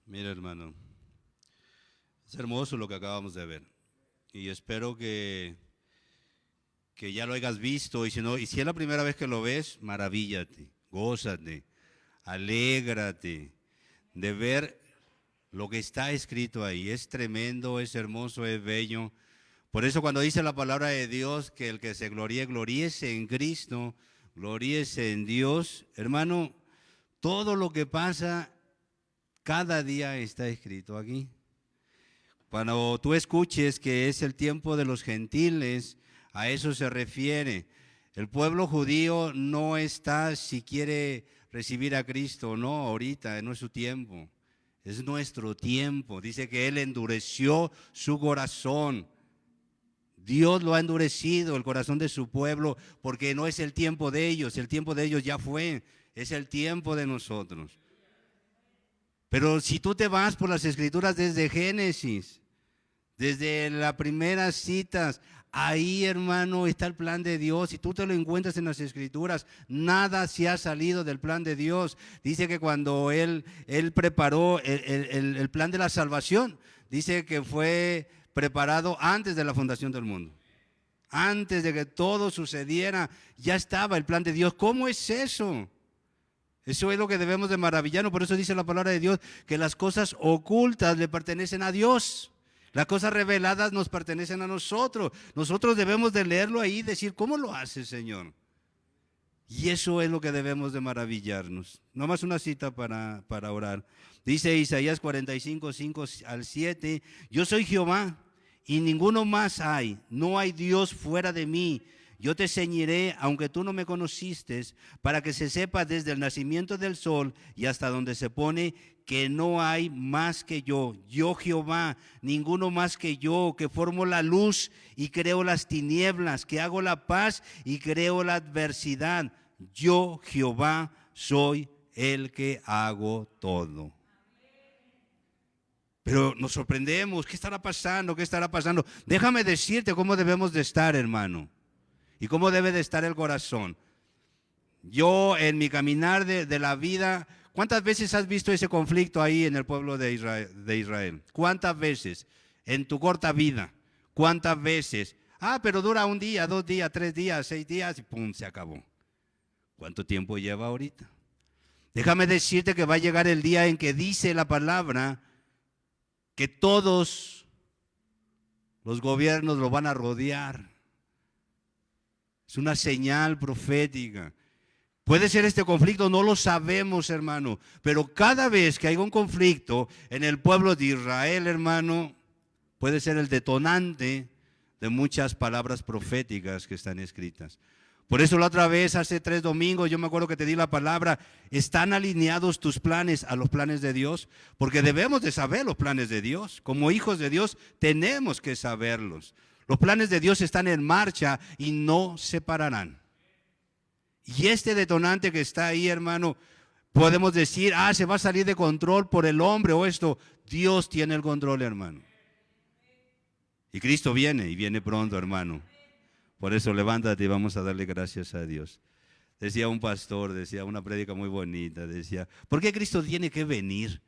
Mira, hermano, es hermoso lo que acabamos de ver, y espero que ya lo hayas visto, y si no, y si es la primera vez que lo ves, maravíllate, gózate, alégrate de ver lo que está escrito ahí. Es tremendo, es hermoso, es bello. Por eso cuando dice la palabra de Dios que el que se gloríe, gloríese en Cristo, gloríese en Dios. Hermano, Todo lo que pasa cada día está escrito aquí. Cuando tú escuches que es el tiempo de los gentiles, a eso se refiere. El pueblo judío no está si quiere recibir a Cristo o no ahorita, no es su tiempo. Es nuestro tiempo. Dice que Él endureció su corazón. Dios lo ha endurecido, el corazón de su pueblo, porque no es el tiempo de ellos. El tiempo de ellos ya fue. Es el tiempo de nosotros. Pero si tú te vas por las Escrituras desde Génesis, desde las primeras citas, ahí, hermano, está el plan de Dios. Si tú te lo encuentras en las Escrituras, nada se ha salido del plan de Dios. Dice que cuando Él preparó el plan de la salvación, dice que fue preparado antes de la fundación del mundo. Antes de que todo sucediera, ya estaba el plan de Dios. ¿Cómo es eso? Eso es lo que debemos de maravillarnos. Por eso dice la palabra de Dios que las cosas ocultas le pertenecen a Dios. Las cosas reveladas nos pertenecen a nosotros. Nosotros debemos de leerlo ahí y decir, ¿cómo lo hace, Señor? Y eso es lo que debemos de maravillarnos. Nomás una cita para orar. Dice Isaías 45, 5 al 7, yo soy Jehová y ninguno más hay. No hay Dios fuera de mí. Yo te ceñiré, aunque tú no me conociste, para que se sepa desde el nacimiento del sol y hasta donde se pone que no hay más que yo. Yo Jehová, ninguno más que yo, que formo la luz y creo las tinieblas, que hago la paz y creo la adversidad. Yo Jehová soy el que hago todo. Pero nos sorprendemos, ¿qué estará pasando? ¿Qué estará pasando? Déjame decirte cómo debemos de estar, hermano. ¿Y cómo debe de estar el corazón? Yo en mi caminar de la vida, ¿cuántas veces has visto ese conflicto ahí en el pueblo de Israel? ¿Cuántas veces? En tu corta vida. ¿Cuántas veces? Pero dura 1 día, 2 días, 3 días, 6 días y pum, se acabó. ¿Cuánto tiempo lleva ahorita? Déjame decirte que va a llegar el día en que dice la palabra que todos los gobiernos lo van a rodear. Es una señal profética. Puede ser este conflicto, no lo sabemos, hermano. Pero cada vez que hay un conflicto en el pueblo de Israel, hermano, puede ser el detonante de muchas palabras proféticas que están escritas. Por eso la otra vez, hace 3 domingos, yo me acuerdo que te di la palabra, ¿están alineados tus planes a los planes de Dios? Porque debemos de saber los planes de Dios. Como hijos de Dios tenemos que saberlos. Los planes de Dios están en marcha y no se pararán. Y este detonante que está ahí, hermano, podemos decir, se va a salir de control por el hombre o esto. Dios tiene el control, hermano. Y Cristo viene y viene pronto, hermano. Por eso levántate y vamos a darle gracias a Dios. Decía un pastor, decía una prédica muy bonita, decía, ¿por qué Cristo tiene que venir?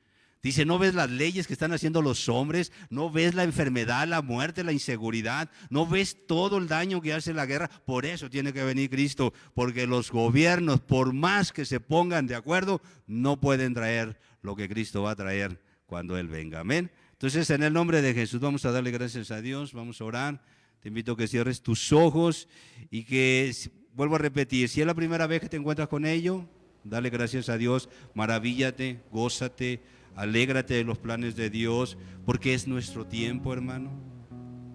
Dice, ¿no ves las leyes que están haciendo los hombres? ¿No ves la enfermedad, la muerte, la inseguridad? ¿No ves todo el daño que hace la guerra? Por eso tiene que venir Cristo, porque los gobiernos, por más que se pongan de acuerdo, no pueden traer lo que Cristo va a traer cuando Él venga. Amén. Entonces, en el nombre de Jesús, vamos a darle gracias a Dios, vamos a orar. Te invito a que cierres tus ojos y que, vuelvo a repetir, si es la primera vez que te encuentras con ello, dale gracias a Dios, maravíllate, gózate, alégrate de los planes de Dios, porque es nuestro tiempo, hermano.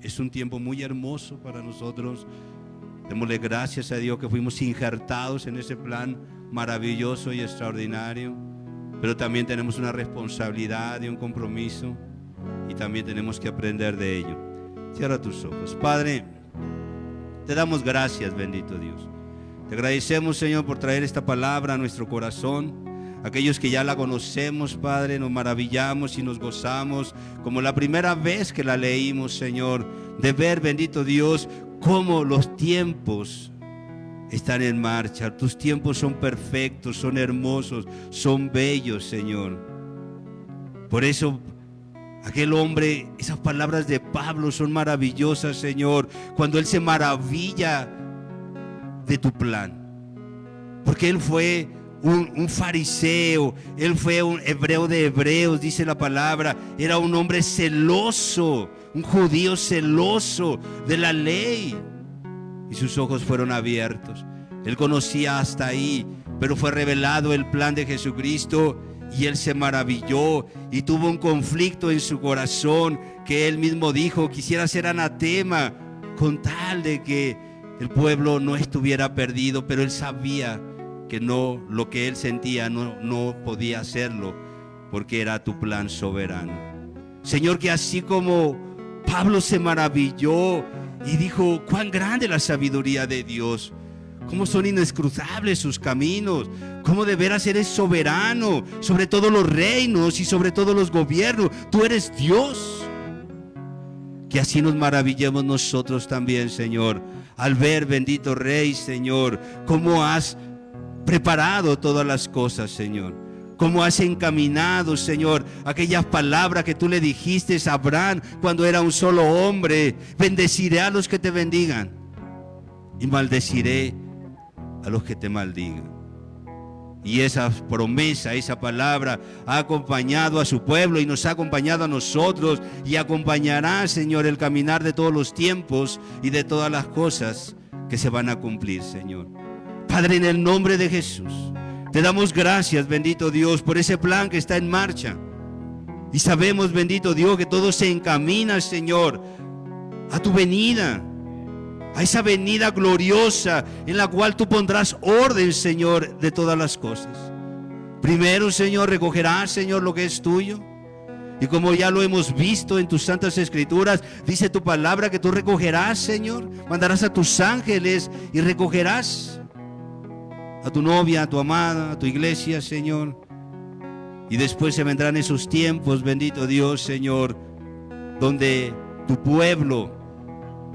Es un tiempo muy hermoso para nosotros. Démosle gracias a Dios que fuimos injertados en ese plan maravilloso y extraordinario. Pero también tenemos una responsabilidad y un compromiso, y también tenemos que aprender de ello. Cierra tus ojos. Padre, te damos gracias, bendito Dios. Te agradecemos, Señor, por traer esta palabra a nuestro corazón. Aquellos que ya la conocemos, Padre, nos maravillamos y nos gozamos, como la primera vez que la leímos, Señor, de ver, bendito Dios, cómo los tiempos están en marcha. Tus tiempos son perfectos, son hermosos, son bellos, Señor. Por eso, aquel hombre, esas palabras de Pablo son maravillosas, Señor, cuando él se maravilla de tu plan. Porque él fue un fariseo, él fue un hebreo de hebreos, dice la palabra. Era un hombre celoso, un judío celoso de la ley. Y sus ojos fueron abiertos. Él conocía hasta ahí, pero fue revelado el plan de Jesucristo y él se maravilló y tuvo un conflicto en su corazón que él mismo dijo, quisiera ser anatema con tal de que el pueblo no estuviera perdido, pero él sabía que no, lo que él sentía no podía hacerlo porque era tu plan soberano. Señor, que así como Pablo se maravilló y dijo, cuán grande la sabiduría de Dios, cómo son inescrutables sus caminos, cómo de veras eres soberano sobre todos los reinos y sobre todos los gobiernos. Tú eres Dios. Que así nos maravillemos nosotros también, Señor, al ver, bendito Rey, Señor, cómo has preparado todas las cosas, Señor. Cómo has encaminado, Señor, aquellas palabras que tú le dijiste a Abraham cuando era un solo hombre. Bendeciré a los que te bendigan y maldeciré a los que te maldigan. Y esa promesa, esa palabra ha acompañado a su pueblo y nos ha acompañado a nosotros y acompañará, Señor, el caminar de todos los tiempos y de todas las cosas que se van a cumplir, Señor. Padre, en el nombre de Jesús, te damos gracias, bendito Dios, por ese plan que está en marcha. Y sabemos, bendito Dios, que todo se encamina, Señor, a tu venida, a esa venida gloriosa en la cual tú pondrás orden, Señor, de todas las cosas. Primero, Señor, recogerás, Señor, lo que es tuyo. Y como ya lo hemos visto en tus santas escrituras, dice tu palabra que tú recogerás, Señor, mandarás a tus ángeles y recogerás a tu novia, a tu amada, a tu iglesia, Señor. Y después se vendrán esos tiempos, bendito Dios, Señor, donde tu pueblo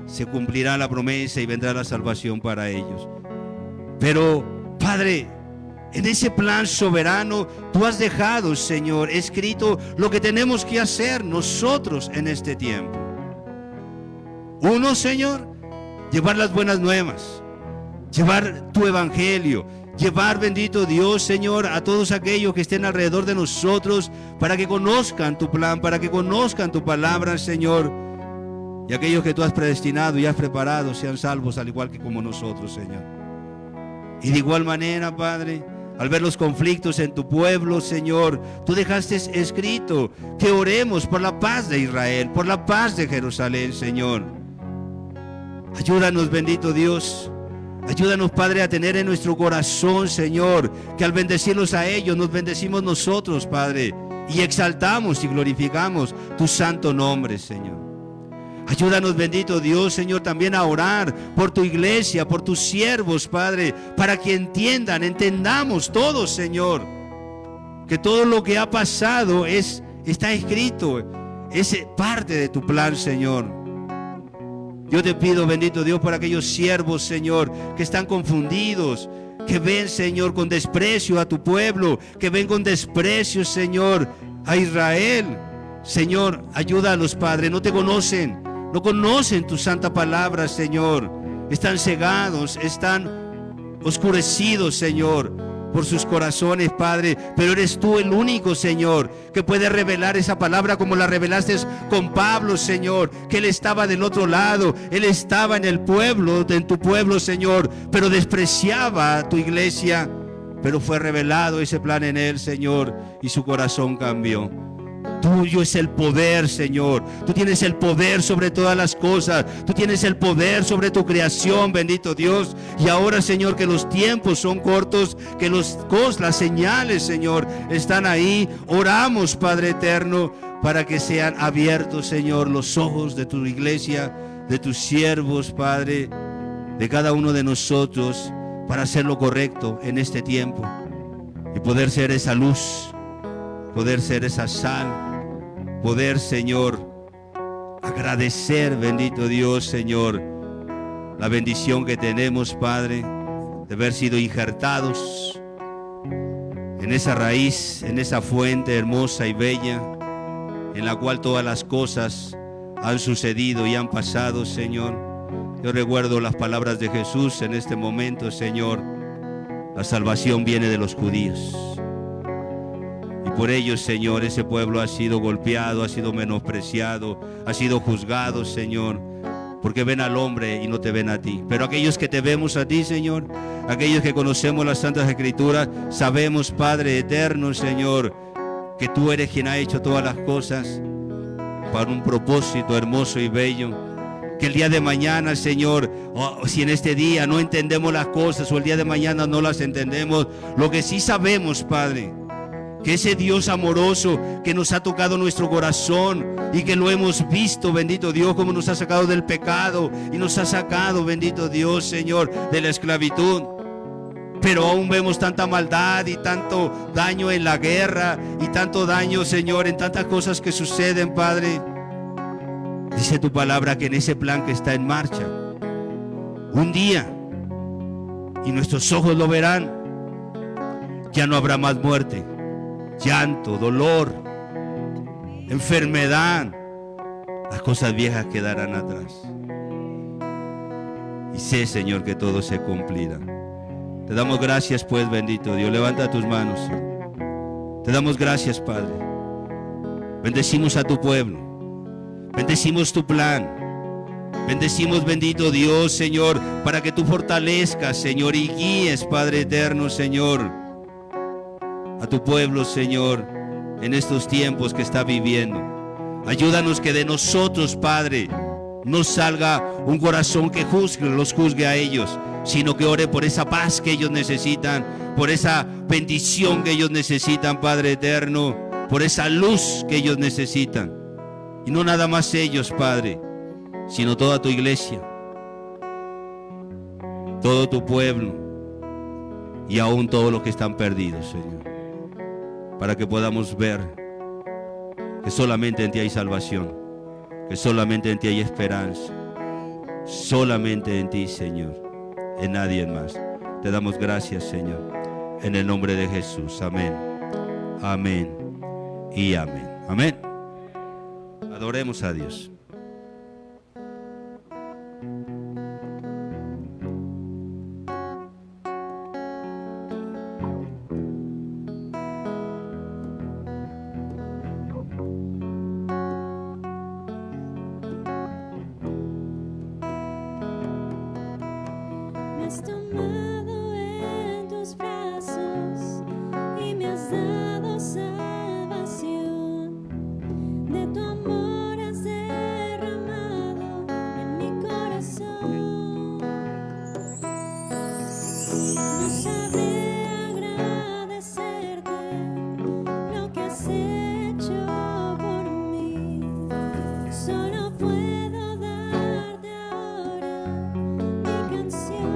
se cumplirá la promesa y vendrá la salvación para ellos. Pero, Padre, en ese plan soberano, tú has dejado, Señor, escrito lo que tenemos que hacer nosotros en este tiempo. Uno, Señor, llevar las buenas nuevas, llevar tu evangelio, llevar, bendito Dios, Señor, a todos aquellos que estén alrededor de nosotros para que conozcan tu plan, para que conozcan tu palabra, Señor. Y aquellos que tú has predestinado y has preparado sean salvos al igual que como nosotros, Señor. Y de igual manera, Padre, al ver los conflictos en tu pueblo, Señor, tú dejaste escrito que oremos por la paz de Israel, por la paz de Jerusalén, Señor. Ayúdanos, bendito Dios. Ayúdanos, Padre, a tener en nuestro corazón, Señor, que al bendecirlos a ellos, nos bendecimos nosotros, Padre, y exaltamos y glorificamos tu santo nombre, Señor. Ayúdanos, bendito Dios, Señor, también a orar por tu iglesia, por tus siervos, Padre, para que entendamos todos, Señor, que todo lo que ha pasado está escrito, es parte de tu plan, Señor. Yo te pido, bendito Dios, por aquellos siervos, Señor, que están confundidos, que ven, Señor, con desprecio a tu pueblo, que ven con desprecio, Señor, a Israel. Señor, ayúdalos, Padre, no te conocen. No conocen tu santa palabra, Señor. Están cegados, están oscurecidos, Señor, por sus corazones, Padre. Pero eres tú el único, Señor, que puede revelar esa palabra como la revelaste con Pablo, Señor, que él estaba del otro lado. Él estaba en el pueblo, en tu pueblo, Señor, pero despreciaba a tu iglesia. Pero fue revelado ese plan en él, Señor, y su corazón cambió. Tuyo es el poder, Señor. Tú tienes el poder sobre todas las cosas. Tú tienes el poder sobre tu creación, bendito Dios. Y ahora, Señor, que los tiempos son cortos, que las señales, Señor, están ahí. Oramos, Padre eterno, para que sean abiertos, Señor, los ojos de tu iglesia, de tus siervos, Padre, de cada uno de nosotros, para hacer lo correcto en este tiempo y poder ser esa luz, poder ser esa sal, poder, Señor, agradecer, bendito Dios, Señor, la bendición que tenemos, Padre, de haber sido injertados en esa raíz, en esa fuente hermosa y bella, en la cual todas las cosas han sucedido y han pasado, Señor. Yo recuerdo las palabras de Jesús en este momento, Señor. La salvación viene de los judíos. Y por ello, Señor, ese pueblo ha sido golpeado, ha sido menospreciado, ha sido juzgado, Señor. porque ven al hombre y no te ven a ti. Pero aquellos que te vemos a ti, Señor, aquellos que conocemos las Santas Escrituras, sabemos, Padre eterno, Señor, que tú eres quien ha hecho todas las cosas para un propósito hermoso y bello. Que el día de mañana, Señor, si en este día no entendemos las cosas o el día de mañana no las entendemos, lo que sí sabemos, Padre, que ese Dios amoroso que nos ha tocado nuestro corazón y que lo hemos visto, bendito Dios, como nos ha sacado del pecado y nos ha sacado, bendito Dios, Señor, de la esclavitud. Pero aún vemos tanta maldad y tanto daño en la guerra y tanto daño, Señor, en tantas cosas que suceden, Padre. Dice tu palabra que en ese plan que está en marcha, un día, y nuestros ojos lo verán, ya no habrá más muerte, llanto, dolor, enfermedad. Las cosas viejas quedarán atrás. Y sé, Señor, que todo se cumplirá. Te damos gracias, pues, bendito Dios. Levanta tus manos. Te damos gracias, Padre. Bendecimos a tu pueblo. Bendecimos tu plan. Bendecimos, bendito Dios, Señor, para que tú fortalezcas, Señor, y guíes, Padre eterno, Señor, a tu pueblo, Señor, en estos tiempos que está viviendo. Ayúdanos que de nosotros, Padre, no salga un corazón que los juzgue a ellos, sino que ore por esa paz que ellos necesitan, por esa bendición que ellos necesitan, Padre eterno, por esa luz que ellos necesitan. Y no nada más ellos, Padre, sino toda tu iglesia, todo tu pueblo y aún todos los que están perdidos, Señor, para que podamos ver que solamente en ti hay salvación, que solamente en ti hay esperanza, solamente en ti, Señor, en nadie más. Te damos gracias, Señor, en el nombre de Jesús. Amén, amén y amén. Amén. Adoremos a Dios. Me has tomado en tus brazos y me has dado salvación. De tu amor has derramado en mi corazón. No sabré agradecerte lo que has hecho por mí. Solo puedo darte ahora mi canción.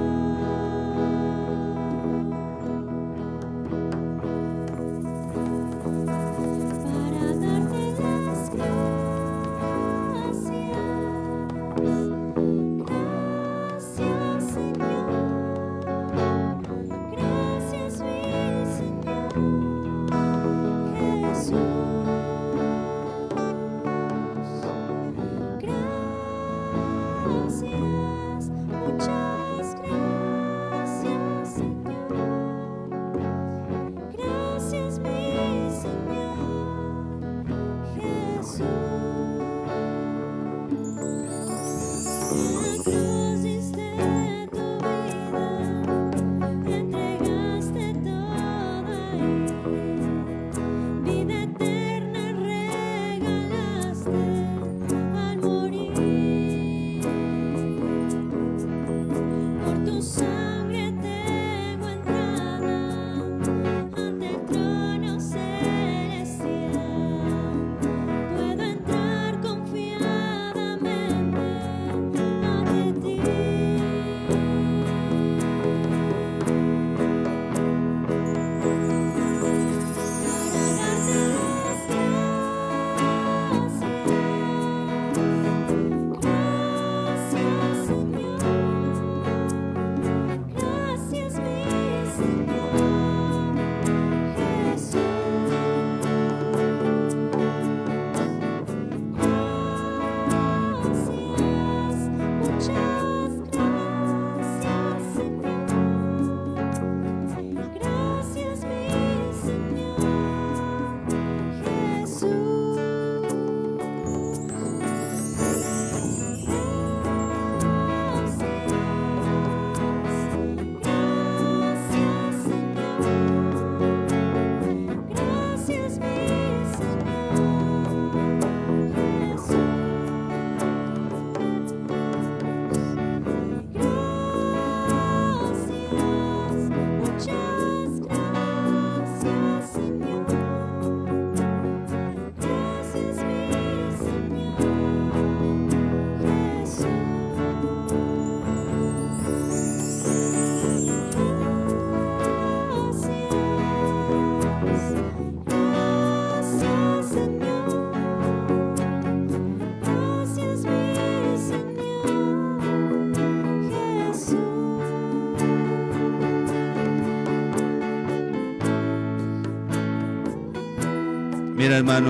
Mira, hermano,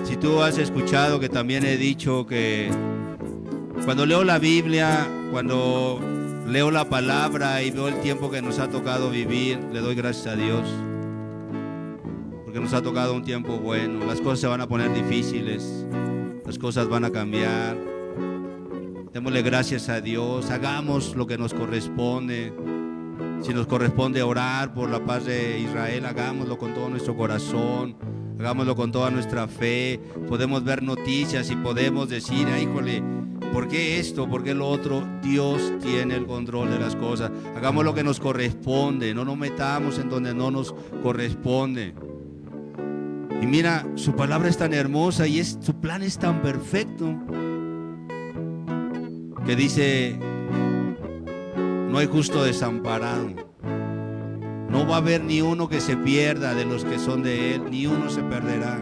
si tú has escuchado que también he dicho que cuando leo la Biblia, cuando leo la palabra y veo el tiempo que nos ha tocado vivir, le doy gracias a Dios, porque nos ha tocado un tiempo bueno. Las cosas se van a poner difíciles, las cosas van a cambiar. Démosle gracias a Dios, hagamos lo que nos corresponde. Si nos corresponde orar por la paz de Israel, hagámoslo con todo nuestro corazón, hagámoslo con toda nuestra fe. Podemos ver noticias y podemos decir, híjole, ¿por qué esto? ¿Por qué lo otro? Dios tiene el control de las cosas. Hagamos lo que nos corresponde, no nos metamos en donde no nos corresponde. Y mira, su palabra es tan hermosa y su plan es tan perfecto que dice: no hay justo desamparado. No va a haber ni uno que se pierda de los que son de Él, ni uno se perderá.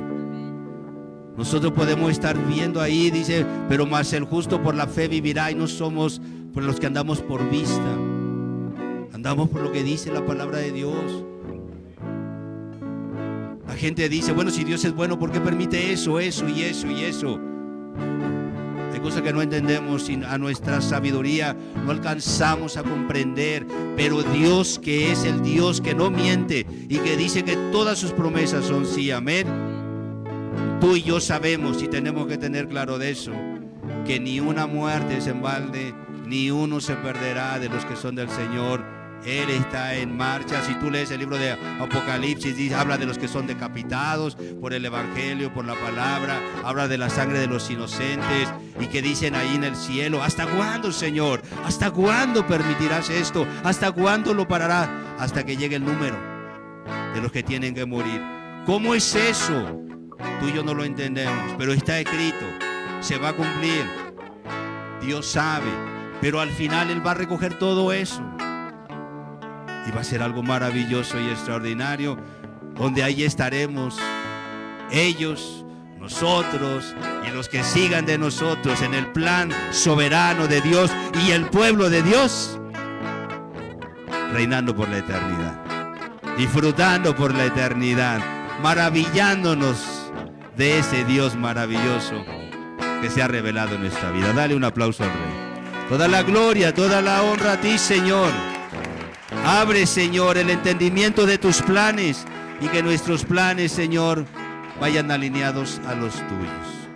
Nosotros podemos estar viendo ahí, dice, pero más el justo por la fe vivirá, y no somos por los que andamos por vista. Andamos por lo que dice la palabra de Dios. La gente dice, bueno, si Dios es bueno, ¿por qué permite eso, eso y eso y eso? Hay cosas que no entendemos y a nuestra sabiduría no alcanzamos a comprender, pero Dios, que es el Dios que no miente y que dice que todas sus promesas son sí, amén. Tú y yo sabemos y tenemos que tener claro de eso, que ni una muerte es en balde, ni uno se perderá de los que son del Señor. Él está en marcha. Si tú lees el libro de Apocalipsis, habla de los que son decapitados por el Evangelio, por la palabra, habla de la sangre de los inocentes, y que dicen ahí en el cielo: ¿hasta cuándo, Señor? ¿Hasta cuándo permitirás esto? ¿Hasta cuándo lo pararás? Hasta que llegue el número de los que tienen que morir. ¿Cómo es eso? Tú y yo no lo entendemos, pero está escrito, se va a cumplir. Dios sabe, pero al final Él va a recoger todo eso. Y va a ser algo maravilloso y extraordinario, donde ahí estaremos ellos, nosotros y los que sigan de nosotros en el plan soberano de Dios y el pueblo de Dios, reinando por la eternidad, disfrutando por la eternidad, maravillándonos de ese Dios maravilloso que se ha revelado en nuestra vida. Dale un aplauso al Rey. Toda la gloria, toda la honra a ti, Señor. Abre, Señor, el entendimiento de tus planes, y que nuestros planes, Señor, vayan alineados a los tuyos.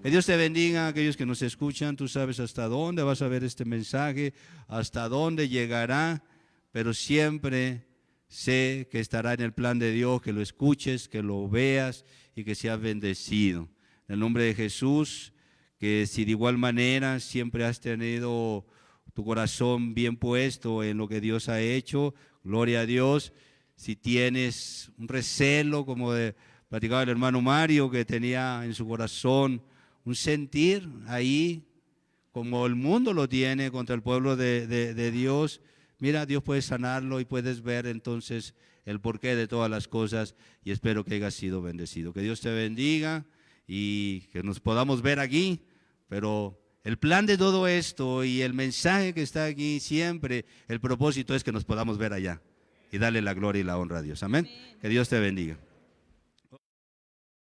Que Dios te bendiga. A aquellos que nos escuchan, tú sabes hasta dónde vas a ver este mensaje, hasta dónde llegará, pero siempre sé que estará en el plan de Dios, que lo escuches, que lo veas y que seas bendecido. En el nombre de Jesús, que si de igual manera siempre has tenido tu corazón bien puesto en lo que Dios ha hecho, gloria a Dios. Si tienes un recelo, como platicaba el hermano Mario, que tenía en su corazón un sentir ahí, como el mundo lo tiene contra el pueblo de Dios, mira, Dios puede sanarlo y puedes ver entonces el porqué de todas las cosas, y espero que hayas sido bendecido. Que Dios te bendiga y que nos podamos ver aquí, pero el plan de todo esto y el mensaje que está aquí siempre, el propósito es que nos podamos ver allá y darle la gloria y la honra a Dios. Amén. Que Dios te bendiga.